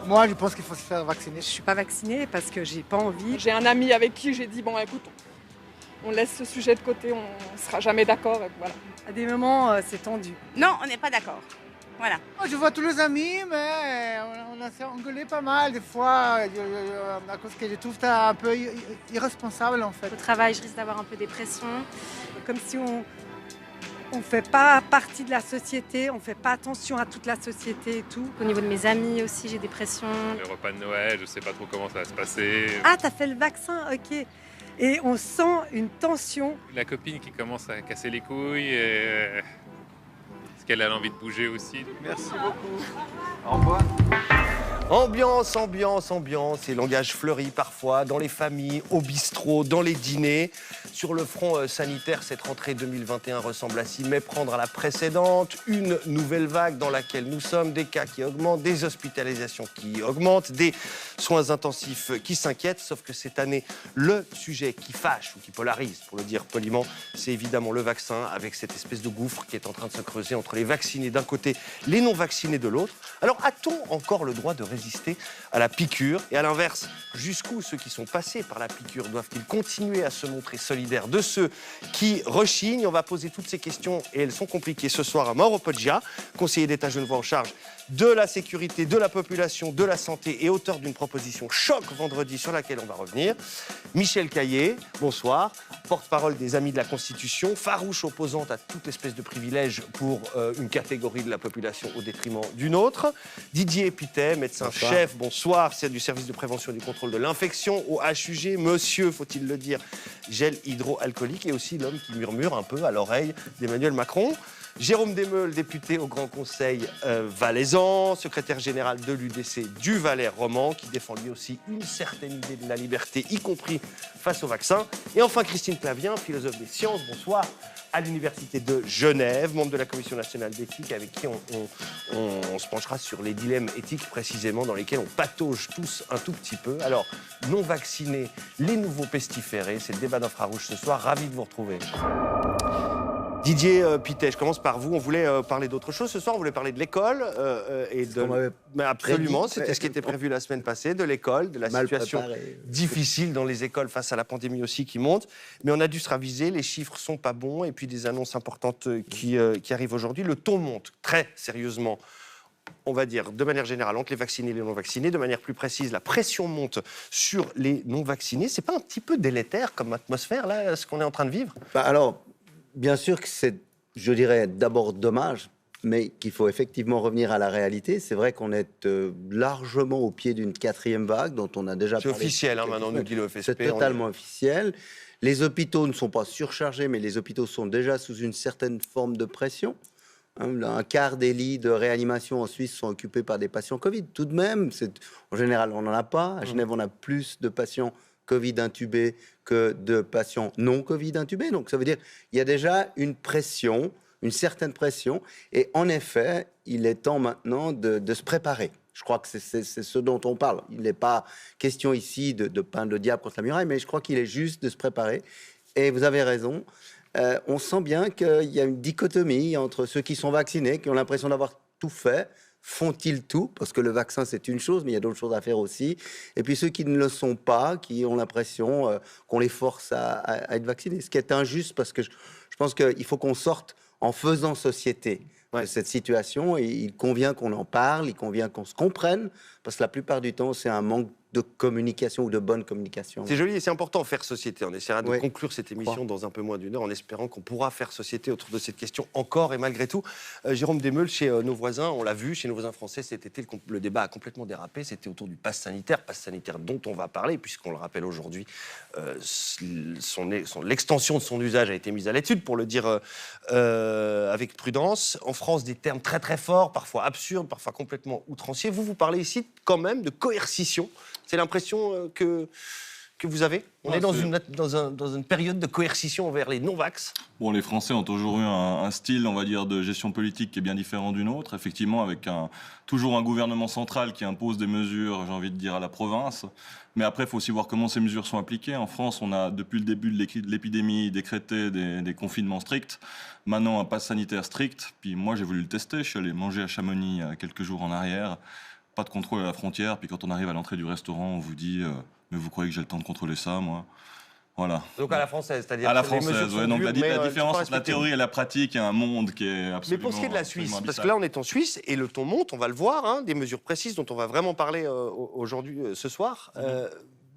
Moi, je pense qu'il faut se faire vacciner. Je suis pas vaccinée parce que j'ai pas envie. J'ai un ami avec qui j'ai dit, bon écoute, on laisse ce sujet de côté, on ne sera jamais d'accord. Voilà. À des moments, c'est tendu. Non, on n'est pas d'accord. Voilà. Je vois tous les amis, mais on a s'est engueulé pas mal des fois, à cause que je trouve ça un peu irresponsable en fait. Au travail, je risque d'avoir un peu des pressions. Comme si on fait pas partie de la société, on fait pas attention à toute la société et tout. Au niveau de mes amis aussi, j'ai des pressions. Le repas de Noël, je sais pas trop comment ça va se passer. Ah, t'as fait le vaccin, ok. Et on sent une tension. La copine qui commence à casser les couilles. Est-ce qu'elle a envie de bouger aussi? Merci beaucoup. Au revoir. Ambiance, ambiance, ambiance et langage fleuri parfois dans les familles, au bistrot, dans les dîners. Sur le front sanitaire, cette rentrée 2021 ressemble à s'y méprendre à la précédente. Une nouvelle vague dans laquelle nous sommes, des cas qui augmentent, des hospitalisations qui augmentent, des soins intensifs qui s'inquiètent. Sauf que cette année, le sujet qui fâche ou qui polarise, pour le dire poliment, c'est évidemment le vaccin, avec cette espèce de gouffre qui est en train de se creuser entre les vaccinés d'un côté, les non-vaccinés de l'autre. Alors a-t-on encore le droit de résister à la piqûre? Et à l'inverse, jusqu'où ceux qui sont passés par la piqûre doivent-ils continuer à se montrer solidaires de ceux qui rechignent? On va poser toutes ces questions et elles sont compliquées ce soir à Mauro Poggia, conseiller d'État genevois en charge de la sécurité, de la population, de la santé et auteur d'une proposition choc vendredi sur laquelle on va revenir. Michel Caillé, bonsoir, porte-parole des Amis de la Constitution, farouche opposante à toute espèce de privilège pour une catégorie de la population au détriment d'une autre. Didier Pittet, médecin-chef, bonsoir, c'est du service de prévention et du contrôle de l'infection au HUG. Monsieur, faut-il le dire, gel hydroalcoolique, et aussi l'homme qui murmure un peu à l'oreille d'Emmanuel Macron. Jérôme Desmeules, député au Grand Conseil valaisan, secrétaire général de l'UDC du Valais roman, qui défend lui aussi une certaine idée de la liberté, y compris face au vaccin. Et enfin Christine Clavien, philosophe des sciences, bonsoir, à l'Université de Genève, membre de la Commission nationale d'éthique, avec qui on se penchera sur les dilemmes éthiques précisément dans lesquels on patauge tous un tout petit peu. Alors, non vaccinés, les nouveaux pestiférés, c'est le débat d'Infrarouge ce soir, ravi de vous retrouver. Didier Pittet, je commence par vous. On voulait parler d'autre chose ce soir. On voulait parler de l'école Mais absolument, c'était ce qui était prévu la semaine passée, de l'école, de la situation difficile dans les écoles face à la pandémie aussi qui monte. Mais on a dû se raviser. Les chiffres sont pas bons et puis des annonces importantes qui arrivent aujourd'hui. Le ton monte très sérieusement. On va dire, de manière générale, entre les vaccinés et les non-vaccinés. De manière plus précise, la pression monte sur les non-vaccinés. C'est pas un petit peu délétère comme atmosphère, là, ce qu'on est en train de vivre? Alors, bien sûr que c'est, je dirais, d'abord dommage, mais qu'il faut effectivement revenir à la réalité. C'est vrai qu'on est largement au pied d'une 4e vague dont on a déjà parlé. C'est officiel, maintenant, nous dit le FSP. C'est totalement officiel. Les hôpitaux ne sont pas surchargés, mais les hôpitaux sont déjà sous une certaine forme de pression. Un quart des lits de réanimation en Suisse sont occupés par des patients Covid. Tout de même, en général, on n'en a pas. À Genève, on a plus de patients Covid intubés que de patients non Covid intubés. Donc, ça veut dire qu'il y a déjà une pression, une certaine pression. Et en effet, il est temps maintenant de se préparer. Je crois que c'est ce dont on parle. Il n'est pas question ici de peindre le diable contre la muraille, mais je crois qu'il est juste de se préparer. Et vous avez raison. On sent bien qu'il y a une dichotomie entre ceux qui sont vaccinés, qui ont l'impression d'avoir tout fait. Font-ils tout? Parce que le vaccin, c'est une chose, mais il y a d'autres choses à faire aussi. Et puis ceux qui ne le sont pas, qui ont l'impression qu'on les force à être vaccinés. Ce qui est injuste, parce que je pense qu'il faut qu'on sorte en faisant société de cette situation. Et il convient qu'on en parle, il convient qu'on se comprenne, parce que la plupart du temps, c'est un manque de communication ou de bonne communication. C'est joli et c'est important, faire société. On essaiera de conclure cette émission dans un peu moins d'une heure en espérant qu'on pourra faire société autour de cette question encore et malgré tout. Jérôme Desmeules, chez nos voisins, on l'a vu, chez nos voisins français cet été, le débat a complètement dérapé. C'était autour du pass sanitaire dont on va parler, puisqu'on le rappelle aujourd'hui, l'extension de son usage a été mise à l'étude, pour le dire avec prudence. En France, des termes très très forts, parfois absurdes, parfois complètement outranciers. Vous parlez ici quand même de coercition. C'est l'impression que vous avez? On est dans une période de coercition envers les non-vax. Bon, les Français ont toujours eu un style, on va dire, de gestion politique qui est bien différent du nôtre. Effectivement, avec toujours un gouvernement central qui impose des mesures, j'ai envie de dire, à la province. Mais après, il faut aussi voir comment ces mesures sont appliquées. En France, on a, depuis le début de l'épidémie, décrété des confinements stricts. Maintenant, un pass sanitaire strict. Puis moi, j'ai voulu le tester. Je suis allé manger à Chamonix quelques jours en arrière. pas de contrôle à la frontière, puis quand on arrive à l'entrée du restaurant, on vous dit mais vous croyez que j'ai le temps de contrôler ça, moi? Voilà. Donc à la française, c'est-à-dire À la que les mesures française, sont ouais. Donc dures, mais, la tu différence peux entre la respecter. théorie et la pratique, il y a un monde qui est absolument. Mais pour ce qui est de la Suisse, absolument parce que abyssal. là on est en Suisse et le ton monte, on va le voir, hein, des mesures précises dont on va vraiment parler aujourd'hui, ce soir.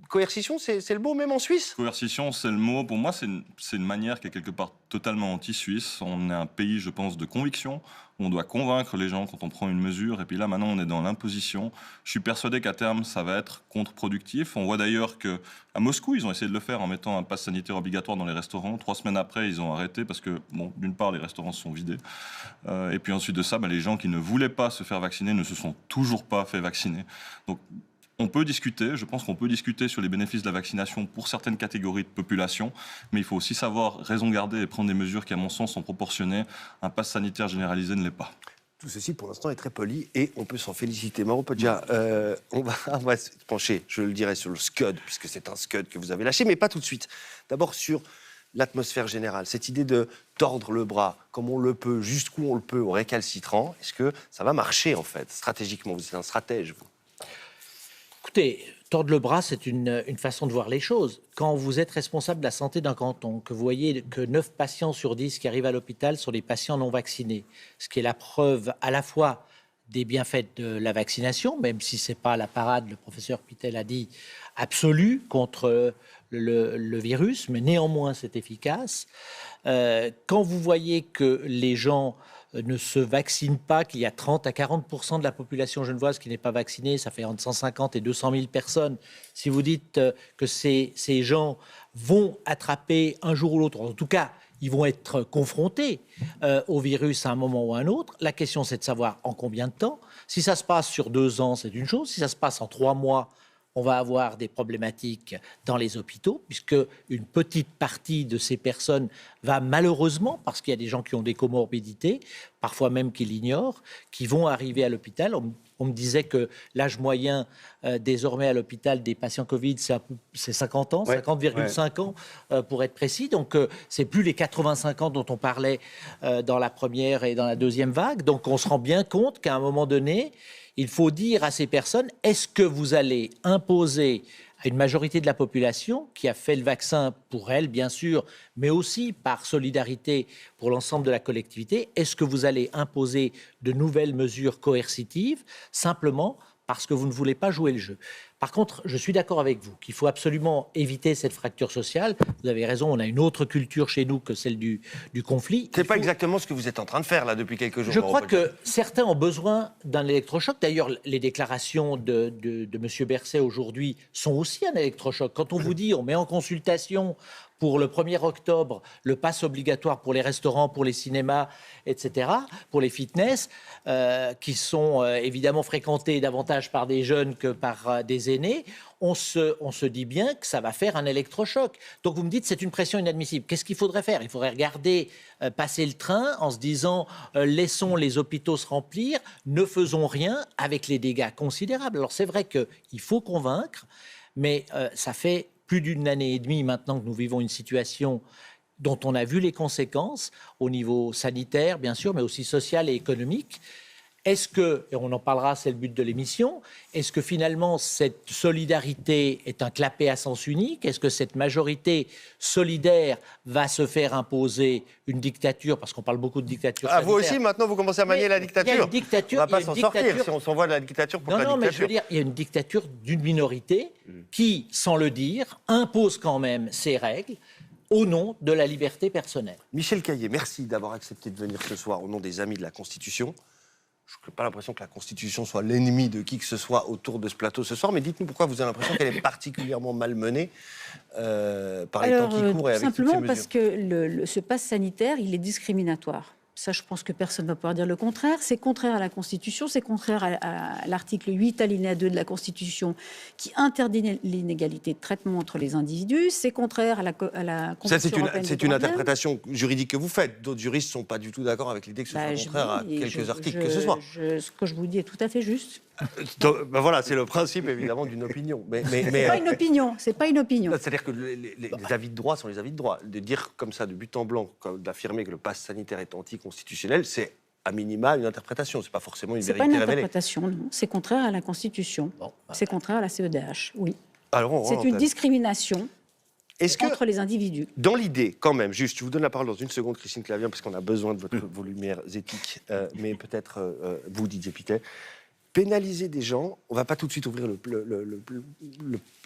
Coercition, c'est le mot même en Suisse? Coercition, c'est le mot. Pour moi, c'est une manière qui est quelque part totalement anti-suisse. On est un pays, je pense, de conviction. On doit convaincre les gens quand on prend une mesure. Et puis là, maintenant, on est dans l'imposition. Je suis persuadé qu'à terme, ça va être contre-productif. On voit d'ailleurs qu'à Moscou, ils ont essayé de le faire en mettant un pass sanitaire obligatoire dans les restaurants. 3 semaines après, ils ont arrêté parce que, bon, d'une part, les restaurants se sont vidés. Et puis ensuite de ça, les gens qui ne voulaient pas se faire vacciner ne se sont toujours pas fait vacciner. Donc, on peut discuter, je pense qu'on peut discuter sur les bénéfices de la vaccination pour certaines catégories de population, mais il faut aussi savoir raison garder et prendre des mesures qui, à mon sens, sont proportionnées. Un pass sanitaire généralisé ne l'est pas. Tout ceci, pour l'instant, est très poli et on peut s'en féliciter. Maro Podja, on va se pencher, je le dirais, sur le SCUD, puisque c'est un SCUD que vous avez lâché, mais pas tout de suite. D'abord sur l'atmosphère générale, cette idée de tordre le bras comme on le peut, jusqu'où on le peut, aux récalcitrants. Est-ce que ça va marcher, en fait, stratégiquement? Vous êtes un stratège, vous. Écoutez, tordre le bras, c'est une façon de voir les choses. Quand vous êtes responsable de la santé d'un canton, que vous voyez que 9 patients sur 10 qui arrivent à l'hôpital sont des patients non vaccinés, ce qui est la preuve à la fois des bienfaits de la vaccination, même si ce n'est pas la parade, le professeur Pitel a dit, absolue contre le virus, mais néanmoins c'est efficace. Quand vous voyez que les gens ne se vaccinent pas, qu'il y a 30 à 40% de la population genevoise qui n'est pas vaccinée, ça fait entre 150 et 200 000 personnes. Si vous dites que ces gens vont attraper un jour ou l'autre, en tout cas, ils vont être confrontés au virus à un moment ou à un autre, la question c'est de savoir en combien de temps. Si ça se passe sur 2 ans, c'est une chose. Si ça se passe en 3 mois, on va avoir des problématiques dans les hôpitaux, puisque une petite partie de ces personnes va malheureusement, parce qu'il y a des gens qui ont des comorbidités, parfois même qui l'ignorent, qui vont arriver à l'hôpital. On me disait que l'âge moyen désormais à l'hôpital des patients Covid, c'est 50 ans, 50,5 ans pour être précis. Donc, c'est plus les 85 ans dont on parlait dans la première et dans la deuxième vague. Donc, on se rend bien compte qu'à un moment donné, il faut dire à ces personnes, est-ce que vous allez imposer à une majorité de la population qui a fait le vaccin pour elle, bien sûr, mais aussi par solidarité pour l'ensemble de la collectivité, est-ce que vous allez imposer de nouvelles mesures coercitives simplement parce que vous ne voulez pas jouer le jeu? Par contre, je suis d'accord avec vous qu'il faut absolument éviter cette fracture sociale. Vous avez raison, on a une autre culture chez nous que celle du conflit. C'est pas exactement ce que vous êtes en train de faire, là, depuis quelques jours. Je crois que certains ont besoin d'un électrochoc. D'ailleurs, les déclarations de M. Berset aujourd'hui sont aussi un électrochoc. Quand on vous dit, on met en consultation pour le 1er octobre, le pass obligatoire pour les restaurants, pour les cinémas, etc., pour les fitness, qui sont évidemment fréquentés davantage par des jeunes que par des aînés, on se dit bien que ça va faire un électrochoc. Donc vous me dites, c'est une pression inadmissible. Qu'est-ce qu'il faudrait faire? Il faudrait regarder passer le train en se disant, laissons les hôpitaux se remplir, ne faisons rien avec les dégâts considérables. Alors c'est vrai qu'il faut convaincre, mais ça fait plus d'une année et demie maintenant que nous vivons une situation dont on a vu les conséquences au niveau sanitaire, bien sûr, mais aussi social et économique. Est-ce que, et on en parlera, c'est le but de l'émission, est-ce que finalement cette solidarité est un clapet à sens unique? Est-ce que cette majorité solidaire va se faire imposer une dictature? Parce qu'on parle beaucoup de dictature sanitaire. Vous aussi, maintenant, vous commencez à manier la dictature. Il y a une dictature. On ne va pas s'en sortir si on s'envoie de la dictature pour la dictature. Non, mais je veux dire, il y a une dictature d'une minorité qui, sans le dire, impose quand même ses règles au nom de la liberté personnelle. Michel Caillé, merci d'avoir accepté de venir ce soir au nom des Amis de la Constitution. Je n'ai pas l'impression que la Constitution soit l'ennemi de qui que ce soit autour de ce plateau ce soir, mais dites-nous pourquoi vous avez l'impression qu'elle est particulièrement malmenée par les temps qui courent et avec toutes ces mesures. Simplement parce que ce pass sanitaire, il est discriminatoire. Ça, je pense que personne ne va pouvoir dire le contraire. C'est contraire à la Constitution, c'est contraire à l'article 8, alinéa 2 de la Constitution, qui interdit l'inégalité de traitement entre les individus. C'est contraire à la Convention européenne des droits de l'homme. C'est une interprétation juridique que vous faites. D'autres juristes ne sont pas du tout d'accord avec l'idée que ce soit contraire à quelques articles que ce soit. Ce que je vous dis est tout à fait juste. Voilà, c'est le principe, évidemment, d'une opinion. C'est pas une opinion, c'est pas une opinion. C'est-à-dire que les avis de droit sont les avis de droit. De dire comme ça, de but en blanc, d'affirmer que le pass sanitaire est anticonstitutionnel, c'est à minima une interprétation. C'est pas forcément une C'est pas vérité une révélée. interprétation, non. C'est contraire à la Constitution. C'est contraire à la CEDH, oui. Alors, C'est une discrimination contre les individus. Dans l'idée, quand même, juste, je vous donne la parole dans une seconde, Christine Clavien, parce qu'on a besoin de vos lumières éthiques, mais peut-être vous, Didier Piquet, pénaliser des gens, on ne va pas tout de suite ouvrir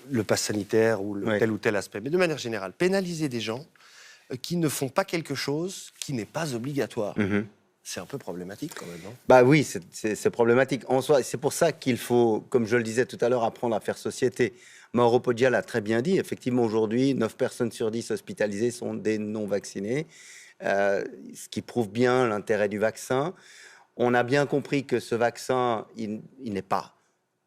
le pass sanitaire ou tel ou tel aspect, mais de manière générale, pénaliser des gens qui ne font pas quelque chose qui n'est pas obligatoire. C'est un peu problématique quand même, non? Bah oui, c'est problématique en soi. C'est pour ça qu'il faut, comme je le disais tout à l'heure, apprendre à faire société. Mauro Poggia l'a très bien dit. Effectivement, aujourd'hui, 9 personnes sur 10 hospitalisées sont des non-vaccinés, ce qui prouve bien l'intérêt du vaccin. On a bien compris que ce vaccin, il n'est pas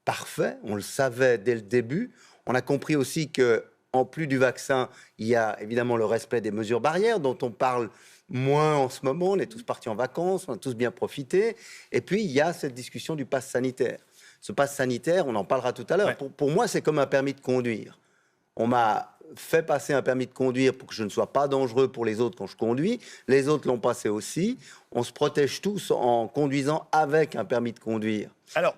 parfait. On le savait dès le début. On a compris aussi que, en plus du vaccin, il y a évidemment le respect des mesures barrières dont on parle moins en ce moment. On est tous partis en vacances, on a tous bien profité. Et puis, il y a cette discussion du pass sanitaire. Ce pass sanitaire, on en parlera tout à l'heure. Ouais. Pour moi, c'est comme un permis de conduire. On m'a fait passer un permis de conduire pour que je ne sois pas dangereux pour les autres quand je conduis. Les autres l'ont passé aussi. On se protège tous en conduisant avec un permis de conduire. Alors,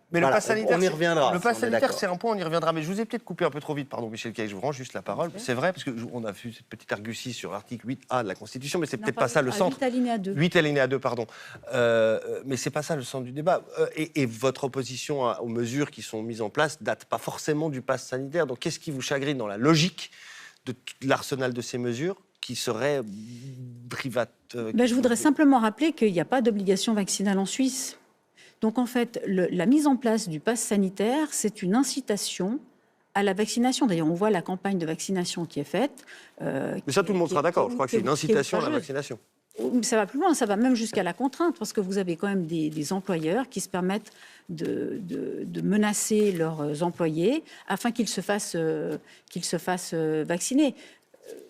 mais le pass sanitaire, on y reviendra. Le pass on est sanitaire, d'accord. c'est un point, on y reviendra. Mais je vous ai peut-être coupé un peu trop vite, pardon, Michel Caille, je vous rends juste la parole. C'est vrai, parce qu'on a vu cette petite argutie sur l'article 8A de la Constitution, mais c'est peut-être pas ça le centre. 8 alinéa 2. 8 alinéa 2, pardon. Mais c'est pas ça le centre du débat. Et votre opposition aux mesures qui sont mises en place date pas forcément du pass sanitaire. Donc qu'est-ce qui vous chagrine dans la logique de l'arsenal de ces mesures qui serait private Je voudrais simplement rappeler qu'il n'y a pas d'obligation vaccinale en Suisse. Donc en fait, la mise en place du pass sanitaire, c'est une incitation à la vaccination. D'ailleurs, on voit la campagne de vaccination qui est faite. Mais ça, tout le monde sera d'accord. Je crois que c'est une incitation à la vaccination. Ça va plus loin, ça va même jusqu'à la contrainte, parce que vous avez quand même des employeurs qui se permettent de menacer leurs employés afin qu'ils se fassent vacciner.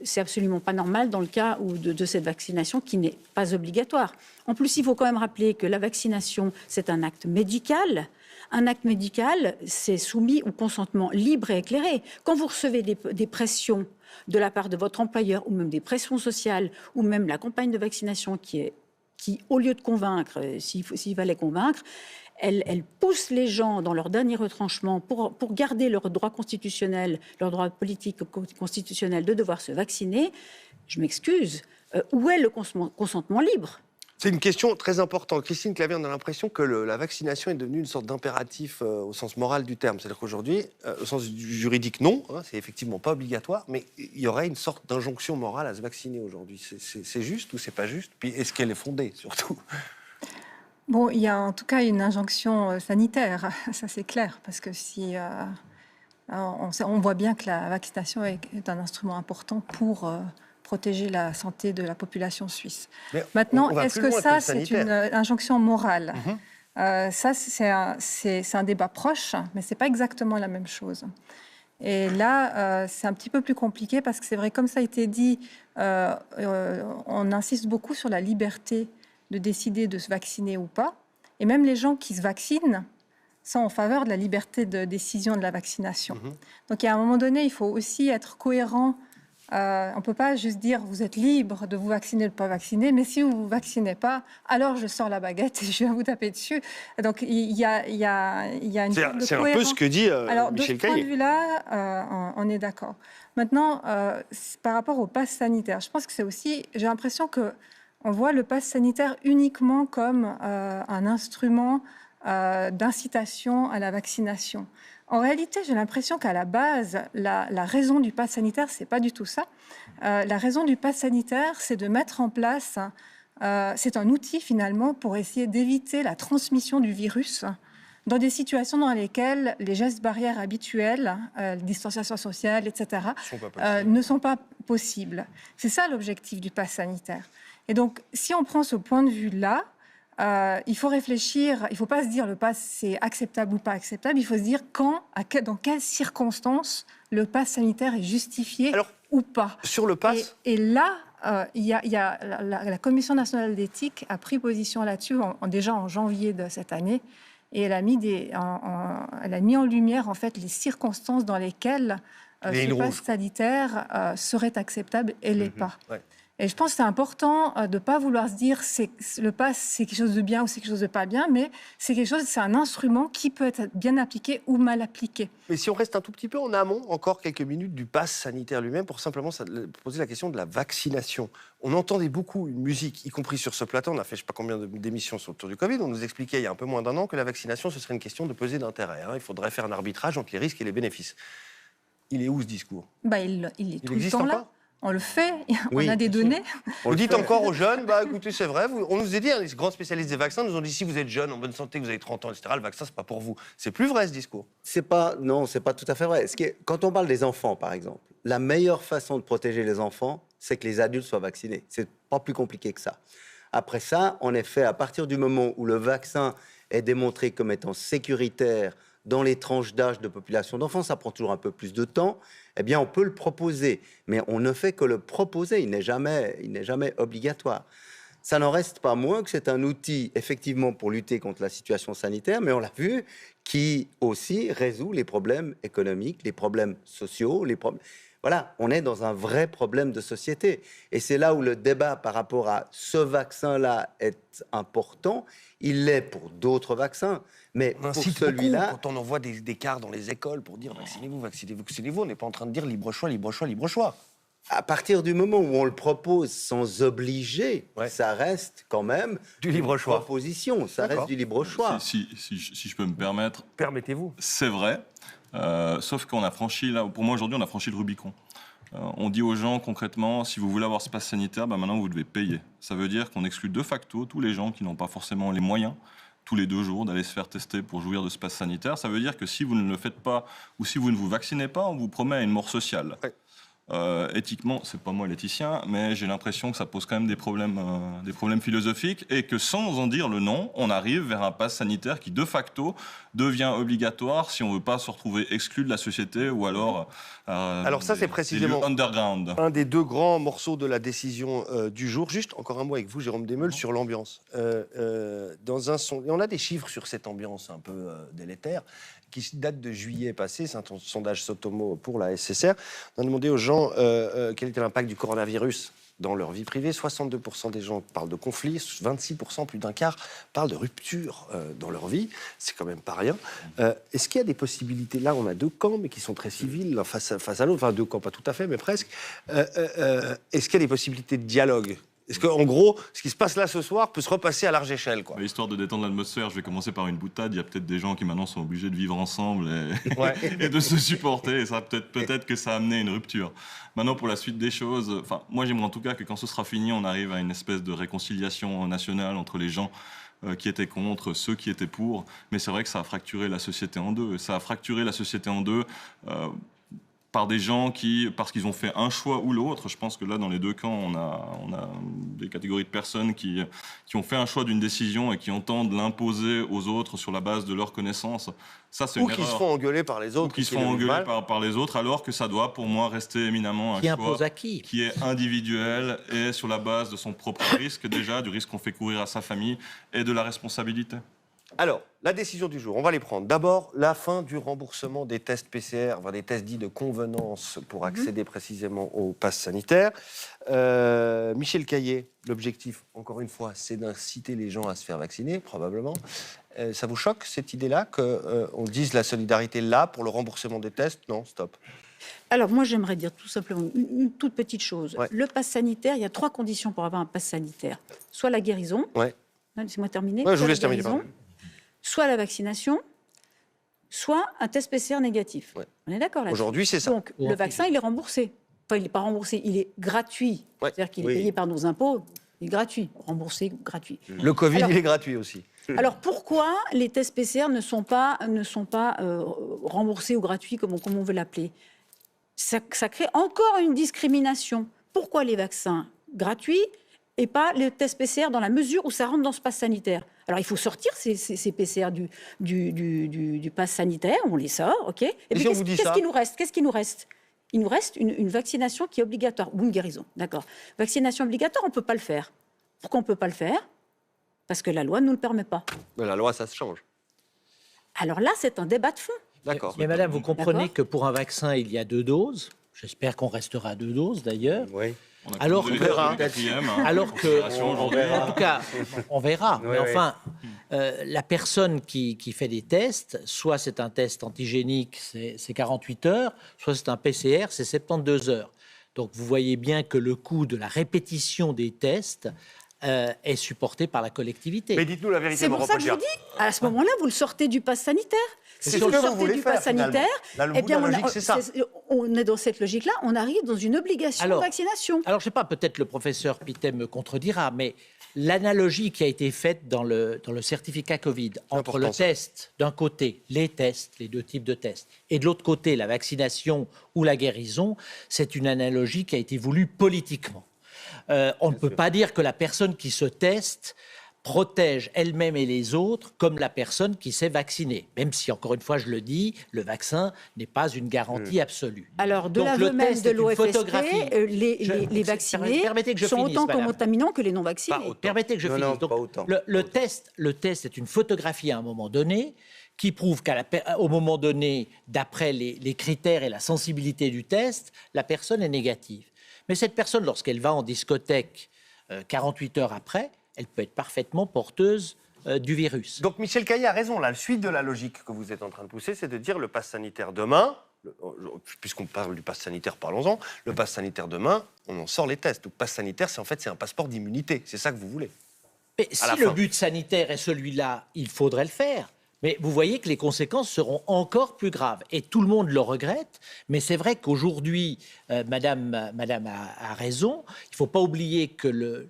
C'est absolument pas normal dans le cas de cette vaccination qui n'est pas obligatoire. En plus, il faut quand même rappeler que la vaccination, c'est un acte médical. Un acte médical, c'est soumis au consentement libre et éclairé. Quand vous recevez des pressions de la part de votre employeur, ou même des pressions sociales, ou même la campagne de vaccination qui, au lieu de convaincre, s'il fallait convaincre, elle pousse les gens dans leur dernier retranchement pour garder leur droit constitutionnel, leur droit politique constitutionnel de devoir se vacciner. Je m'excuse, où est le consentement libre ? C'est une question très importante. Christine Clavier, on a l'impression que la vaccination est devenue une sorte d'impératif au sens moral du terme. C'est-à-dire qu'aujourd'hui, au sens juridique, non, c'est effectivement pas obligatoire, mais il y aurait une sorte d'injonction morale à se vacciner aujourd'hui. C'est juste ou c'est pas juste ? Puis est-ce qu'elle est fondée, surtout ? Bon, il y a en tout cas une injonction sanitaire, ça c'est clair, parce que on voit bien que la vaccination est un instrument important pour protéger la santé de la population suisse. Mais maintenant, est-ce que ça, c'est une injonction morale ? Ça, c'est un débat proche, mais c'est pas exactement la même chose. Et là, c'est un petit peu plus compliqué parce que c'est vrai, comme ça a été dit, on insiste beaucoup sur la liberté de décider de se vacciner ou pas. Et même les gens qui se vaccinent sont en faveur de la liberté de décision de la vaccination. Donc, à un moment donné, il faut aussi être cohérent. On ne peut pas juste dire vous êtes libre de vous vacciner ou de ne pas vacciner, mais si vous ne vous vaccinez pas, alors je sors la baguette et je viens vous taper dessus. Donc, il y a une sorte de C'est un peu ce que dit alors, Michel Caillé. De ce point de vue-là, on est d'accord. Maintenant, par rapport au pass sanitaire, je pense que c'est aussi... J'ai l'impression qu'on voit le pass sanitaire uniquement comme un instrument d'incitation à la vaccination. En réalité, j'ai l'impression qu'à la base, la raison du pass sanitaire, c'est pas du tout ça. La raison du pass sanitaire, c'est de mettre en place... c'est un outil, finalement, pour essayer d'éviter la transmission du virus dans des situations dans lesquelles les gestes barrières habituels, distanciation sociale, etc., ne sont pas possibles. C'est ça l'objectif du pass sanitaire. Et donc, si on prend ce point de vue-là, il faut réfléchir, il ne faut pas se dire le pass c'est acceptable ou pas acceptable, il faut se dire dans quelles circonstances le pass sanitaire est justifié ou pas. Sur le pass et là, la Commission nationale d'éthique a pris position là-dessus déjà en janvier de cette année, et elle a mis en lumière en fait les circonstances dans lesquelles ce pass sanitaire serait acceptable et l'est pas. Ouais. Et je pense que c'est important de ne pas vouloir se dire le pass, c'est quelque chose de bien ou c'est quelque chose de pas bien, mais c'est un instrument qui peut être bien appliqué ou mal appliqué. Mais si on reste un tout petit peu en amont, encore quelques minutes du pass sanitaire lui-même, pour simplement poser la question de la vaccination. On entendait beaucoup une musique, y compris sur ce plateau, on a fait je ne sais pas combien d'émissions autour du Covid, on nous expliquait il y a un peu moins d'un an que la vaccination, ce serait une question de pesée d'intérêt. Il faudrait faire un arbitrage entre les risques et les bénéfices. Il est où ce discours? Il est tout le existe temps encore là. On le fait, Oui, on a des données. On dit encore aux jeunes, écoutez, c'est vrai, on nous a dit, les grands spécialistes des vaccins nous ont dit, si vous êtes jeune, en bonne santé, que vous avez 30 ans, etc., le vaccin, c'est pas pour vous. C'est plus vrai, ce discours. Non, c'est pas tout à fait vrai. Quand on parle des enfants, par exemple, la meilleure façon de protéger les enfants, c'est que les adultes soient vaccinés. C'est pas plus compliqué que ça. Après ça, en effet, à partir du moment où le vaccin est démontré comme étant sécuritaire dans les tranches d'âge de population d'enfants, ça prend toujours un peu plus de temps, eh bien, on peut le proposer. Mais on ne fait que le proposer, il n'est jamais obligatoire. Ça n'en reste pas moins que c'est un outil, effectivement, pour lutter contre la situation sanitaire, mais on l'a vu, qui aussi résout les problèmes économiques, les problèmes sociaux, Voilà, on est dans un vrai problème de société. Et c'est là où le débat par rapport à ce vaccin-là est important. Il l'est pour d'autres vaccins, mais pour celui-là... Quand on envoie des cartes dans les écoles pour dire vaccinez-vous, vaccinez-vous, vaccinez-vous, on n'est pas en train de dire libre choix, libre choix, libre choix. À partir du moment où on le propose sans obliger, ça reste quand même du libre choix. Proposition, ça reste du libre choix. Si je peux me permettre... Permettez-vous. C'est vrai. Sauf qu'on a franchi, pour moi aujourd'hui, on a franchi le Rubicon. On dit aux gens concrètement, si vous voulez avoir ce pass sanitaire, maintenant vous devez payer. Ça veut dire qu'on exclut de facto tous les gens qui n'ont pas forcément les moyens, tous les 2 jours, d'aller se faire tester pour jouir de ce pass sanitaire. Ça veut dire que si vous ne le faites pas ou si vous ne vous vaccinez pas, on vous promet une mort sociale. Ouais. Éthiquement, c'est pas moi l'éthicien, mais j'ai l'impression que ça pose quand même des problèmes philosophiques et que sans en dire le nom, on arrive vers un pass sanitaire qui de facto devient obligatoire si on veut pas se retrouver exclu de la société ou alors ça c'est précisément underground. Un des 2 grands morceaux de la décision du jour. Juste encore un mot avec vous, Jérôme Desmeules, sur l'ambiance. Dans un son, et on a des chiffres sur cette ambiance un peu délétère qui date de juillet passé, c'est un sondage Sotomo pour la SSR. On a demandé aux gens quel était l'impact du coronavirus dans leur vie privée. 62% des gens parlent de conflits, 26%, plus d'un quart, parlent de rupture dans leur vie. C'est quand même pas rien. Est-ce qu'il y a des possibilités? Là, on a 2 camps, mais qui sont très civils, l'un face à l'autre. Enfin, 2 camps, pas tout à fait, mais presque. Est-ce qu'il y a des possibilités de dialogue? Est-ce qu'en gros, ce qui se passe là ce soir peut se repasser à large échelle, quoi? Histoire de détendre l'atmosphère, je vais commencer par une boutade. Il y a peut-être des gens qui maintenant sont obligés de vivre ensemble et de se supporter. Et ça peut-être que ça a amené une rupture. Maintenant, pour la suite des choses, moi j'aimerais en tout cas que quand ce sera fini, on arrive à une espèce de réconciliation nationale entre les gens qui étaient contre, ceux qui étaient pour. Mais c'est vrai que ça a fracturé la société en 2. Ça a fracturé la société en 2. Par des gens qui, parce qu'ils ont fait un choix ou l'autre, je pense que là, dans les 2 camps, on a des catégories de personnes qui ont fait un choix d'une décision et qui entendent l'imposer aux autres sur la base de leurs connaissances. Ça, c'est une erreur. Ou qui se font engueuler par les autres. Ou qui se font engueuler par les autres, alors que ça doit, pour moi, rester éminemment un choix impose à qui est individuel et sur la base de son propre risque, déjà, du risque qu'on fait courir à sa famille et de la responsabilité. Alors, la décision du jour, on va les prendre. D'abord, la fin du remboursement des tests PCR, enfin des tests dits de convenance pour accéder précisément au pass sanitaire. Michel Caillé, l'objectif, encore une fois, c'est d'inciter les gens à se faire vacciner, probablement. Ça vous choque, cette idée-là, qu'on dise la solidarité là pour le remboursement des tests? Non, stop. Alors, moi, j'aimerais dire tout simplement une toute petite chose. Ouais. Le pass sanitaire, il y a 3 conditions pour avoir un pass sanitaire. Soit la guérison, laissez-moi terminer, je vous laisse terminer. Soit la vaccination, soit un test PCR négatif. Ouais. On est d'accord là-dessus? Aujourd'hui, c'est ça. Donc, le vaccin, il est remboursé. Enfin, il n'est pas remboursé, il est gratuit. Ouais. C'est-à-dire qu'il est payé par nos impôts, il est gratuit. Remboursé, gratuit. Le Covid, il est gratuit aussi. Alors, pourquoi les tests PCR ne sont pas remboursés ou gratuits, comme on veut l'appeler? Ça crée encore une discrimination. Pourquoi les vaccins gratuits et pas les tests PCR dans la mesure où ça rentre dans ce pass sanitaire? Alors, il faut sortir ces PCR du pass sanitaire, on les sort, OK? Et puis, qu'est-ce qui nous reste? Qu'est-ce qui nous reste? Il nous reste une vaccination qui est obligatoire, ou une guérison, d'accord. Vaccination obligatoire, on ne peut pas le faire. Pourquoi on ne peut pas le faire? Parce que la loi ne nous le permet pas. Mais la loi, ça se change. Alors là, c'est un débat de fond. D'accord. Mais madame, vous comprenez que pour un vaccin, il y a 2 doses. J'espère qu'on restera à 2 doses, d'ailleurs. Oui. On a Alors donné que- le quatrième, hein. Alors que, aujourd'hui. en tout cas, on verra. Oui, Mais oui. enfin, la personne qui fait des tests, soit c'est un test antigénique, c'est 48 heures, soit c'est un PCR, c'est 72 heures. Donc vous voyez bien que le coût de la répétition des tests est supporté par la collectivité. Mais dites-nous la vérité, C'est pour Laurent ça que je vous Pogier. dis, à ce moment-là, vous le sortez du pass sanitaire. C'est Si ce vous que le vous sortez voulez du faire, pass finalement. sanitaire, Là, le eh bout bien, de la on, logique, c'est ça. on est dans cette logique-là, on arrive dans une obligation de vaccination. Alors, je sais pas, peut-être le professeur Pittet me contredira, mais l'analogie qui a été faite dans le certificat Covid entre important, le ça. test, d'un côté, les tests, les deux types de tests, et de l'autre côté, la vaccination ou la guérison, c'est une analogie qui a été voulue politiquement. On ne peut pas dire que la personne qui se teste protège elle-même et les autres comme la personne qui s'est vaccinée. Même si, encore une fois, je le dis, le vaccin n'est pas une garantie absolue. Alors, de Donc, l'aveu le même test de est une l'OFSP, photographie. les vaccinés permettez que je sont finisse, autant madame. contaminants que les non-vaccinés. Permettez que je finisse. Non, Donc, pas autant. le test est une photographie à un moment donné qui prouve qu'au moment donné, d'après les critères et la sensibilité du test, la personne est négative. Mais cette personne, lorsqu'elle va en discothèque 48 heures après, elle peut être parfaitement porteuse du virus. Donc Michel Caillé a raison, là. La suite de la logique que vous êtes en train de pousser, c'est de dire le pass sanitaire demain, puisqu'on parle du pass sanitaire, parlons-en, le pass sanitaire demain, on en sort les tests. Donc pass sanitaire, c'est un passeport d'immunité. C'est ça que vous voulez. Mais À si la le fin. but sanitaire est celui-là, il faudrait le faire. Mais vous voyez que les conséquences seront encore plus graves. Et tout le monde le regrette. Mais c'est vrai qu'aujourd'hui, Madame a raison. Il ne faut pas oublier que le